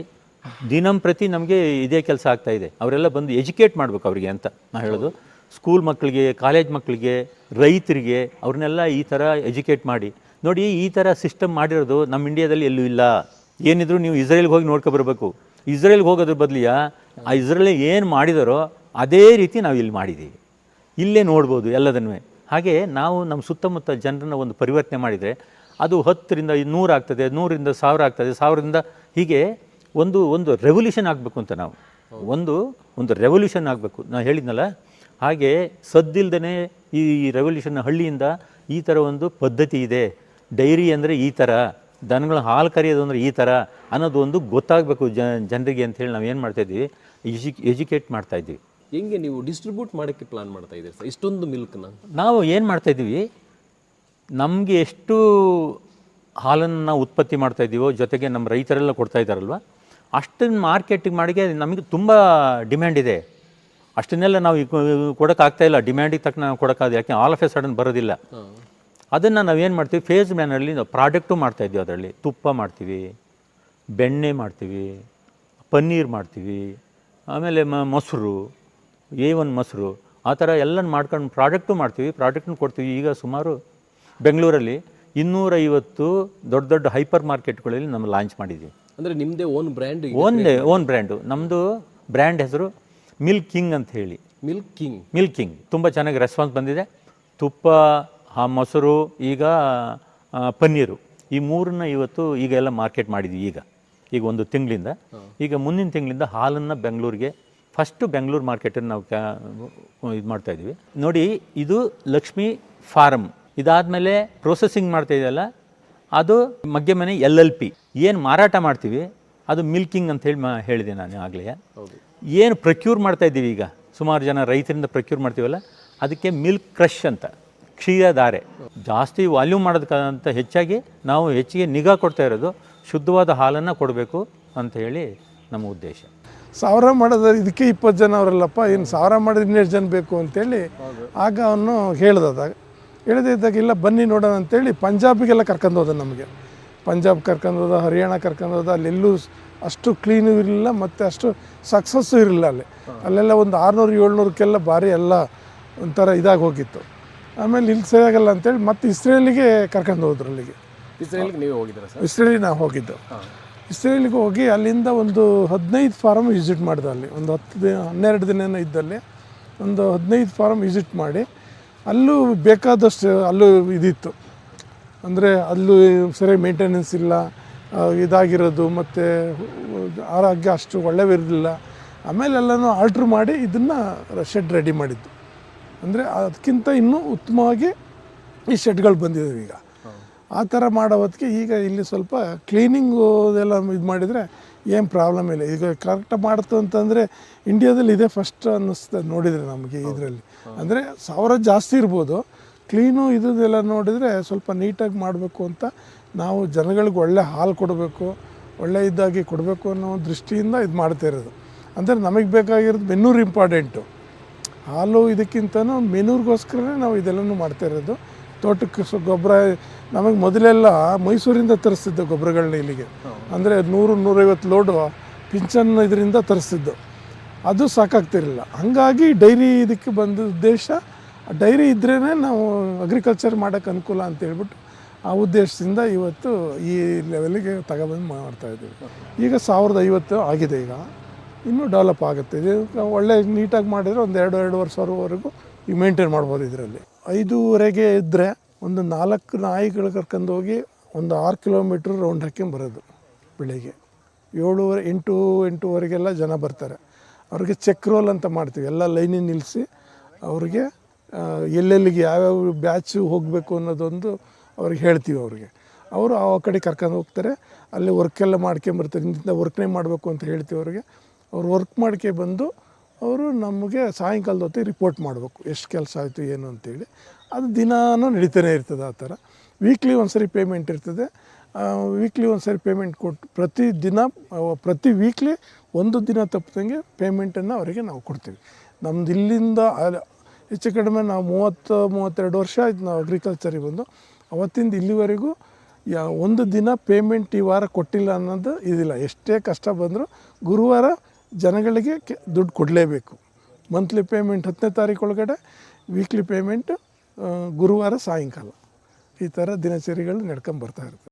ದಿನಂಪ್ರತಿ ನಮಗೆ ಇದೇ ಕೆಲಸ ಆಗ್ತಾಯಿದೆ. ಅವರೆಲ್ಲ ಬಂದು ಎಜುಕೇಟ್ ಮಾಡಬೇಕು ಅವರಿಗೆ ಅಂತ ನಾನು ಹೇಳೋದು. ಸ್ಕೂಲ್ ಮಕ್ಕಳಿಗೆ, ಕಾಲೇಜ್ ಮಕ್ಕಳಿಗೆ, ರೈತರಿಗೆ ಅವ್ರನ್ನೆಲ್ಲ ಈ ಥರ ಎಜುಕೇಟ್ ಮಾಡಿ. ನೋಡಿ, ಈ ಥರ ಸಿಸ್ಟಮ್ ಮಾಡಿರೋದು ನಮ್ಮ ಇಂಡಿಯಾದಲ್ಲಿ ಎಲ್ಲೂ ಇಲ್ಲ. ಏನಿದ್ರು ನೀವು ಇಸ್ರೇಲ್ಗೆ ಹೋಗಿ ನೋಡ್ಕೊಬರ್ಬೇಕು. ಇಸ್ರೇಲ್ಗೆ ಹೋಗೋದ್ರ ಬದಲಿಯ ಆ ಇಸ್ರೇಲ್ ಏನು ಮಾಡಿದಾರೋ ಅದೇ ರೀತಿ ನಾವು ಇಲ್ಲಿ ಮಾಡಿದ್ದೀವಿ. ಇಲ್ಲೇ ನೋಡ್ಬೋದು ಎಲ್ಲದನ್ನೂ. ಹಾಗೆ ನಾವು ನಮ್ಮ ಸುತ್ತಮುತ್ತ ಜನರನ್ನ ಒಂದು ಪರಿವರ್ತನೆ ಮಾಡಿದರೆ ಅದು 10ರಿಂದ 100 ಆಗ್ತದೆ, 100ರಿಂದ 1000 ಆಗ್ತದೆ, 1000ರಿಂದ ಹೀಗೆ ಒಂದು ರೆವಲ್ಯೂಷನ್ ಆಗಬೇಕು ಅಂತ ನಾವು ಒಂದು ರೆವಲ್ಯೂಷನ್ ಆಗಬೇಕು. ನಾನು ಹೇಳಿದ್ನಲ್ಲ, ಹಾಗೆ ಸದ್ದಿಲ್ದೇ ಈ ರೆವಲ್ಯೂಷನ್ ಹಳ್ಳಿಯಿಂದ ಈ ಥರ ಒಂದು ಪದ್ಧತಿ ಇದೆ. ಡೈರಿ ಅಂದರೆ ಈ ಥರ, ದನಗಳ ಹಾಲು ಕರೆಯೋದು ಅಂದರೆ ಈ ಥರ ಅನ್ನೋದು ಒಂದು ಗೊತ್ತಾಗಬೇಕು ಜನರಿಗೆ ಅಂಥೇಳಿ ನಾವು ಏನು ಮಾಡ್ತಾಯಿದ್ವಿ, ಎಜುಕೇಟ್ ಮಾಡ್ತಾಯಿದ್ವಿ. ಹೆಂಗೆ ನೀವು ಡಿಸ್ಟ್ರಿಬ್ಯೂಟ್ ಮಾಡೋಕ್ಕೆ ಪ್ಲಾನ್ ಮಾಡ್ತಾ ಇದ್ದೀರಿ ಸರ್ ಇಷ್ಟೊಂದು ಮಿಲ್ಕ್ನ? ನಾವು ಏನು ಮಾಡ್ತಾಯಿದ್ದೀವಿ, ನಮಗೆ ಎಷ್ಟು ಹಾಲನ್ನು ನಾವು ಉತ್ಪತ್ತಿ ಮಾಡ್ತಾಯಿದ್ದೀವೋ, ಜೊತೆಗೆ ನಮ್ಮ ರೈತರೆಲ್ಲ ಕೊಡ್ತಾ ಇದ್ದಾರಲ್ವ, ಅಷ್ಟನ್ನು ಮಾರ್ಕೆಟಿಂಗ್ ಮಾಡಿಗೆ ನಮಗೆ ತುಂಬ ಡಿಮ್ಯಾಂಡ್ ಇದೆ. ಅಷ್ಟನ್ನೆಲ್ಲ ನಾವು ಕೊಡೋಕ್ಕಾಗ್ತಾಯಿಲ್ಲ, ಡಿಮ್ಯಾಂಡಿಗೆ ತಕ್ಕ ನಾವು ಕೊಡೋಕ್ಕಾಗ, ಯಾಕೆ ಆಲ್ ಆಫ್ ಎ ಸಡನ್ ಬರೋದಿಲ್ಲ. ಅದನ್ನು ನಾವೇನು ಮಾಡ್ತೀವಿ, ಫೇಸ್ ಮ್ಯಾನಲ್ಲಿ ಪ್ರಾಡಕ್ಟು ಮಾಡ್ತಾಯಿದ್ದೀವಿ. ಅದರಲ್ಲಿ ತುಪ್ಪ ಮಾಡ್ತೀವಿ, ಬೆಣ್ಣೆ ಮಾಡ್ತೀವಿ, ಪನ್ನೀರ್ ಮಾಡ್ತೀವಿ, ಆಮೇಲೆ ಮೊಸರು, A1 ಮೊಸರು, ಆ ಥರ ಎಲ್ಲ ಮಾಡ್ಕೊಂಡು ಪ್ರಾಡಕ್ಟು ಮಾಡ್ತೀವಿ, ಪ್ರಾಡಕ್ಟ್ನ ಕೊಡ್ತೀವಿ. ಈಗ ಸುಮಾರು ಬೆಂಗಳೂರಲ್ಲಿ 250 ದೊಡ್ಡ ದೊಡ್ಡ ಹೈಪರ್ ಮಾರ್ಕೆಟ್ಗಳಲ್ಲಿ ನಮ್ಮ ಲಾಂಚ್ ಮಾಡಿದ್ದೀವಿ. ಅಂದರೆ ನಿಮ್ಮದೇ ಓನ್ ಬ್ರ್ಯಾಂಡ್? Own brand. ನಮ್ಮದು ಬ್ರ್ಯಾಂಡ್ ಹೆಸರು ಮಿಲ್ಕ್ ಕಿಂಗ್ ಅಂತ ಹೇಳಿ. ಮಿಲ್ಕ್ ಕಿಂಗ್ ತುಂಬ ಚೆನ್ನಾಗಿ ರೆಸ್ಪಾನ್ಸ್ ಬಂದಿದೆ. ತುಪ್ಪ, ಮೊಸರು, ಈಗ ಪನ್ನೀರು, ಈ ಮೂರನ್ನ ಇವತ್ತು ಈಗ ಎಲ್ಲ ಮಾರ್ಕೆಟ್ ಮಾಡಿದ್ವಿ. ಈಗ ಒಂದು ತಿಂಗಳಿಂದ, ಈಗ ಮುಂದಿನ ತಿಂಗಳಿಂದ ಹಾಲನ್ನು ಬೆಂಗಳೂರಿಗೆ ಫಸ್ಟು ಬೆಂಗಳೂರು ಮಾರ್ಕೆಟನ್ನು ನಾವು ಇದು ಮಾಡ್ತಾಯಿದ್ವಿ. ನೋಡಿ, ಇದು ಲಕ್ಷ್ಮಿ ಫಾರಮ್. ಇದಾದಮೇಲೆ ಪ್ರೊಸೆಸಿಂಗ್ ಮಾಡ್ತಾ ಇದೆಯಲ್ಲ, ಅದು ಮಗ್ಗೆಮನೆ LLP. ಏನು ಮಾರಾಟ ಮಾಡ್ತೀವಿ ಅದು ಮಿಲ್ಕಿಂಗ್ ಅಂತ ಹೇಳಿ ಹೇಳಿದೆ ನಾನು ಆಗಲೇ. ಏನು ಪ್ರೊಕ್ಯೂರ್ ಮಾಡ್ತಾಯಿದ್ದೀವಿ, ಈಗ ಸುಮಾರು ಜನ ರೈತರಿಂದ ಪ್ರೊಕ್ಯೂರ್ ಮಾಡ್ತೀವಲ್ಲ, ಅದಕ್ಕೆ ಮಿಲ್ಕ್ ಕ್ರಷ್ ಅಂತ, ಕ್ಷೀರಧಾರೆ. ಜಾಸ್ತಿ ವಾಲ್ಯೂಮ್ ಮಾಡೋದಕ್ಕಂತ ಹೆಚ್ಚಾಗಿ ನಾವು ಹೆಚ್ಚಿಗೆ ನಿಗಾ ಕೊಡ್ತಾ ಇರೋದು ಶುದ್ಧವಾದ ಹಾಲನ್ನು ಕೊಡಬೇಕು ಅಂತ ಹೇಳಿ ನಮ್ಮ ಉದ್ದೇಶ. 1000 ಮಾಡೋದು ಇದಕ್ಕೆ 20 ಜನ ಅವರಲ್ಲಪ್ಪ, ಏನು 1000 ಮಾಡಿದ್ರೆ ಇನ್ನೆಷ್ಟು ಜನ ಬೇಕು ಅಂತೇಳಿ ಆಗ ಅವನು ಹೇಳ್ದಾಗ ಇದ್ದಾಗ ಇಲ್ಲ ಬನ್ನಿ ನೋಡೋಣ ಅಂತೇಳಿ ಪಂಜಾಬಿಗೆಲ್ಲ ಕರ್ಕೊಂಡು ಹೋದ. ನಮಗೆ ಪಂಜಾಬ್ ಕರ್ಕೊಂಡು ಹೋದ, ಹರಿಯಾಣ ಕರ್ಕೊಂಡು ಹೋದ. ಅಲ್ಲೆಲ್ಲೂ ಅಷ್ಟು ಕ್ಲೀನು ಇರಲಿಲ್ಲ ಮತ್ತು ಅಷ್ಟು ಸಕ್ಸಸ್ಸು ಇರಲಿಲ್ಲ. ಅಲ್ಲೆಲ್ಲ ಒಂದು 600-700ಕ್ಕೆಲ್ಲ ಭಾರಿ ಎಲ್ಲ ಒಂಥರ ಇದಾಗಿ ಹೋಗಿತ್ತು. ಆಮೇಲೆ ಇಲ್ಲಿ ಸರಿಯಾಗಲ್ಲ ಅಂತೇಳಿ ಮತ್ತೆ ಇಸ್ರೇಲಿಗೆ ಕರ್ಕೊಂಡು ಹೋದ್ರು. ಅಲ್ಲಿಗೆ ನೀವು ಹೋಗಿದ್ದೀರಾ ಸರ್? ಇಸ್ರೇಲಿಗೆ ನಾವು ಹೋಗಿದ್ದು. ಇಸ್ರೇಲಿಗೆ ಹೋಗಿ ಅಲ್ಲಿಂದ ಒಂದು 15 ಫಾರಮ್ ವಿಸಿಟ್ ಮಾಡಿದೆ. ಅಲ್ಲಿ ಒಂದು 12 ದಿನ ಇದ್ದಲ್ಲಿ ಒಂದು 15 ಫಾರಮ್ ವಿಸಿಟ್ ಮಾಡಿ, ಅಲ್ಲೂ ಬೇಕಾದಷ್ಟು ಅಲ್ಲೂ ಇದಿತ್ತು. ಅಂದರೆ ಅಲ್ಲೂ ಸರಿಯಾಗಿ ಮೇಂಟೆನೆನ್ಸ್ ಇಲ್ಲ, ಇದಾಗಿರೋದು, ಮತ್ತು ಆರೋಗ್ಯ ಅಷ್ಟು ಒಳ್ಳೆವಿರಲಿಲ್ಲ. ಆಮೇಲೆ ಎಲ್ಲನೂ ಆಲ್ಟ್ರ್ ಮಾಡಿ ಇದನ್ನು ಶೆಡ್ ರೆಡಿ ಮಾಡಿದ್ದು. ಅಂದರೆ ಅದಕ್ಕಿಂತ ಇನ್ನೂ ಉತ್ತಮವಾಗಿ ಈ ಶೆಡ್ಗಳು ಬಂದಿದ್ದಾವೆ ಈಗ. ಆ ಥರ ಮಾಡೋ ಹೊತ್ತಿಗೆ ಈಗ ಇಲ್ಲಿ ಸ್ವಲ್ಪ ಕ್ಲೀನಿಂಗು ಅದೆಲ್ಲ ಇದು ಮಾಡಿದರೆ ಏನು ಪ್ರಾಬ್ಲಮ್ ಇಲ್ಲ. ಈಗ ಕರೆಕ್ಟಾಗಿ ಮಾಡ್ತು ಅಂತಂದರೆ ಇಂಡಿಯಾದಲ್ಲಿ ಇದೇ ಫಸ್ಟ್ ಅನ್ನಿಸ್ತದೆ ನೋಡಿದರೆ ನಮಗೆ. ಇದರಲ್ಲಿ ಅಂದರೆ 1000 ಜಾಸ್ತಿ ಇರ್ಬೋದು, ಕ್ಲೀನು ಇದೆಲ್ಲ ನೋಡಿದರೆ ಸ್ವಲ್ಪ ನೀಟಾಗಿ ಮಾಡಬೇಕು ಅಂತ ನಾವು ಜನಗಳಿಗೆ ಒಳ್ಳೆ ಹಾಲು ಕೊಡಬೇಕು, ಒಳ್ಳೆ ಇದಾಗಿ ಕೊಡಬೇಕು ಅನ್ನೋ ದೃಷ್ಟಿಯಿಂದ ಇದು ಮಾಡ್ತಾ ಇರೋದು. ಅಂದರೆ ನಮಗೆ ಬೇಕಾಗಿರೋದು ಮೆನೂರ್ ಇಂಪಾರ್ಟೆಂಟು. ಹಾಲು ಇದಕ್ಕಿಂತನೂ ಮೆನೂರಿಗೋಸ್ಕರನೇ ನಾವು ಇದೆಲ್ಲನೂ ಮಾಡ್ತಾ ಇರೋದು. ತೋಟಕ್ಕೆ ಗೊಬ್ಬರ ನಮಗೆ ಮೊದಲೆಲ್ಲ ಮೈಸೂರಿಂದ ತರಿಸ್ತಿದ್ದು ಗೊಬ್ಬರಗಳನ್ನ ಇಲ್ಲಿಗೆ. ಅಂದರೆ 100-150 ಲೋಡು ಪಿಂಚನ್ ಇದರಿಂದ ತರಿಸ್ತಿದ್ದು. ಅದು ಸಾಕಾಗ್ತಿರಲಿಲ್ಲ. ಹಾಗಾಗಿ ಡೈರಿ ಇದಕ್ಕೆ ಬಂದ ಉದ್ದೇಶ, ಡೈರಿ ಇದ್ರೇ ನಾವು ಅಗ್ರಿಕಲ್ಚರ್ ಮಾಡೋಕ್ಕೆ ಅನುಕೂಲ ಅಂತ ಹೇಳ್ಬಿಟ್ಟು ಆ ಉದ್ದೇಶದಿಂದ ಇವತ್ತು ಈ ಲೆವೆಲಿಗೆ ತಗೊಬಂದು ಮಾಡ್ತಾಯಿದ್ದೀವಿ. ಈಗ 1050 ಆಗಿದೆ. ಈಗ ಇನ್ನೂ ಡೆವಲಪ್ ಆಗುತ್ತೆ. ಇದು ಒಳ್ಳೆ ನೀಟಾಗಿ ಮಾಡಿದರೆ ಒಂದು 2-2.5 ಸಾವಿರವರೆಗೂ ಈಗ ಮೇಂಟೈನ್ ಮಾಡ್ಬೋದು. ಇದರಲ್ಲಿ 5:30ಗೆ ಇದ್ದರೆ ಒಂದು 4 ನಾಯಿಗಳು ಕರ್ಕೊಂಡು ಹೋಗಿ ಒಂದು 6 ಕಿಲೋಮೀಟ್ರ್ ರೌಂಡ್ ಹಾಕ್ಕೊಂಬರೋದು. ಬೆಳಿಗ್ಗೆ 7-8-8:30ಗೆಲ್ಲ ಜನ ಬರ್ತಾರೆ. ಅವ್ರಿಗೆ ಚೆಕ್ ರೋಲ್ ಅಂತ ಮಾಡ್ತೀವಿ. ಎಲ್ಲ ಲೈನಿಗೆ ನಿಲ್ಲಿಸಿ ಅವ್ರಿಗೆ ಎಲ್ಲೆಲ್ಲಿಗೆ ಯಾವ್ಯಾವ ಬ್ಯಾಚು ಹೋಗಬೇಕು ಅನ್ನೋದೊಂದು ಅವ್ರಿಗೆ ಹೇಳ್ತೀವಿ. ಅವರು ಆ ಕಡೆ ಕರ್ಕೊಂಡು ಹೋಗ್ತಾರೆ. ಅಲ್ಲಿ ವರ್ಕೆಲ್ಲ ಮಾಡ್ಕೊಂಬರ್ತಾರೆ. ಇಂಥ ವರ್ಕ್ನೇ ಮಾಡಬೇಕು ಅಂತ ಹೇಳ್ತೀವಿ ಅವ್ರಿಗೆ. ಅವ್ರು ವರ್ಕ್ ಮಾಡ್ಕೆ ಬಂದು ಅವರು ನಮಗೆ ಸಾಯಂಕಾಲದ ಹೊತ್ತಿಗೆ ರಿಪೋರ್ಟ್ ಮಾಡಬೇಕು, ಎಷ್ಟು ಕೆಲಸ ಆಯಿತು ಏನು ಅಂತೇಳಿ. ಅದು ದಿನಾನೂ ನಡೀತಾನೆ ಇರ್ತದೆ. ಆ ಥರ ವೀಕ್ಲಿ ಒಂದ್ಸರಿ ಪೇಮೆಂಟ್ ಇರ್ತದೆ. ವೀಕ್ಲಿ ಒಂದ್ಸರಿ ಪೇಮೆಂಟ್ ಕೊಟ್ಟು ಪ್ರತಿ ವೀಕ್ಲಿ ಒಂದು ದಿನ ತಪ್ಪದಂಗೆ ಪೇಮೆಂಟನ್ನು ಅವರಿಗೆ ನಾವು ಕೊಡ್ತೀವಿ. ನಮ್ದು ಇಲ್ಲಿಂದ ಹೆಚ್ಚು ಕಡಿಮೆ ನಾವು 30-32 ವರ್ಷ ಆಯ್ತು ನಾವು ಅಗ್ರಿಕಲ್ಚರಿಗೆ ಬಂದು. ಅವತ್ತಿಂದ ಇಲ್ಲಿವರೆಗೂ ಒಂದು ದಿನ ಪೇಮೆಂಟ್ ಈ ವಾರ ಕೊಟ್ಟಿಲ್ಲ ಅನ್ನೋದು ಇದಿಲ್ಲ. ಎಷ್ಟೇ ಕಷ್ಟ ಬಂದರೂ ಗುರುವಾರ ಜನಗಳಿಗೆ ದುಡ್ಡು ಕೊಡಲೇಬೇಕು. ಮಂತ್ಲಿ ಪೇಮೆಂಟ್ 10ನೇ ತಾರೀಕು ಒಳಗಡೆ, ವೀಕ್ಲಿ ಪೇಮೆಂಟ್ ಗುರುವಾರ ಸಾಯಂಕಾಲ. ಈ ಥರ ದಿನಚರಿಗಳು ನಡ್ಕೊಂಬರ್ತಾ ಇರ್ತದೆ.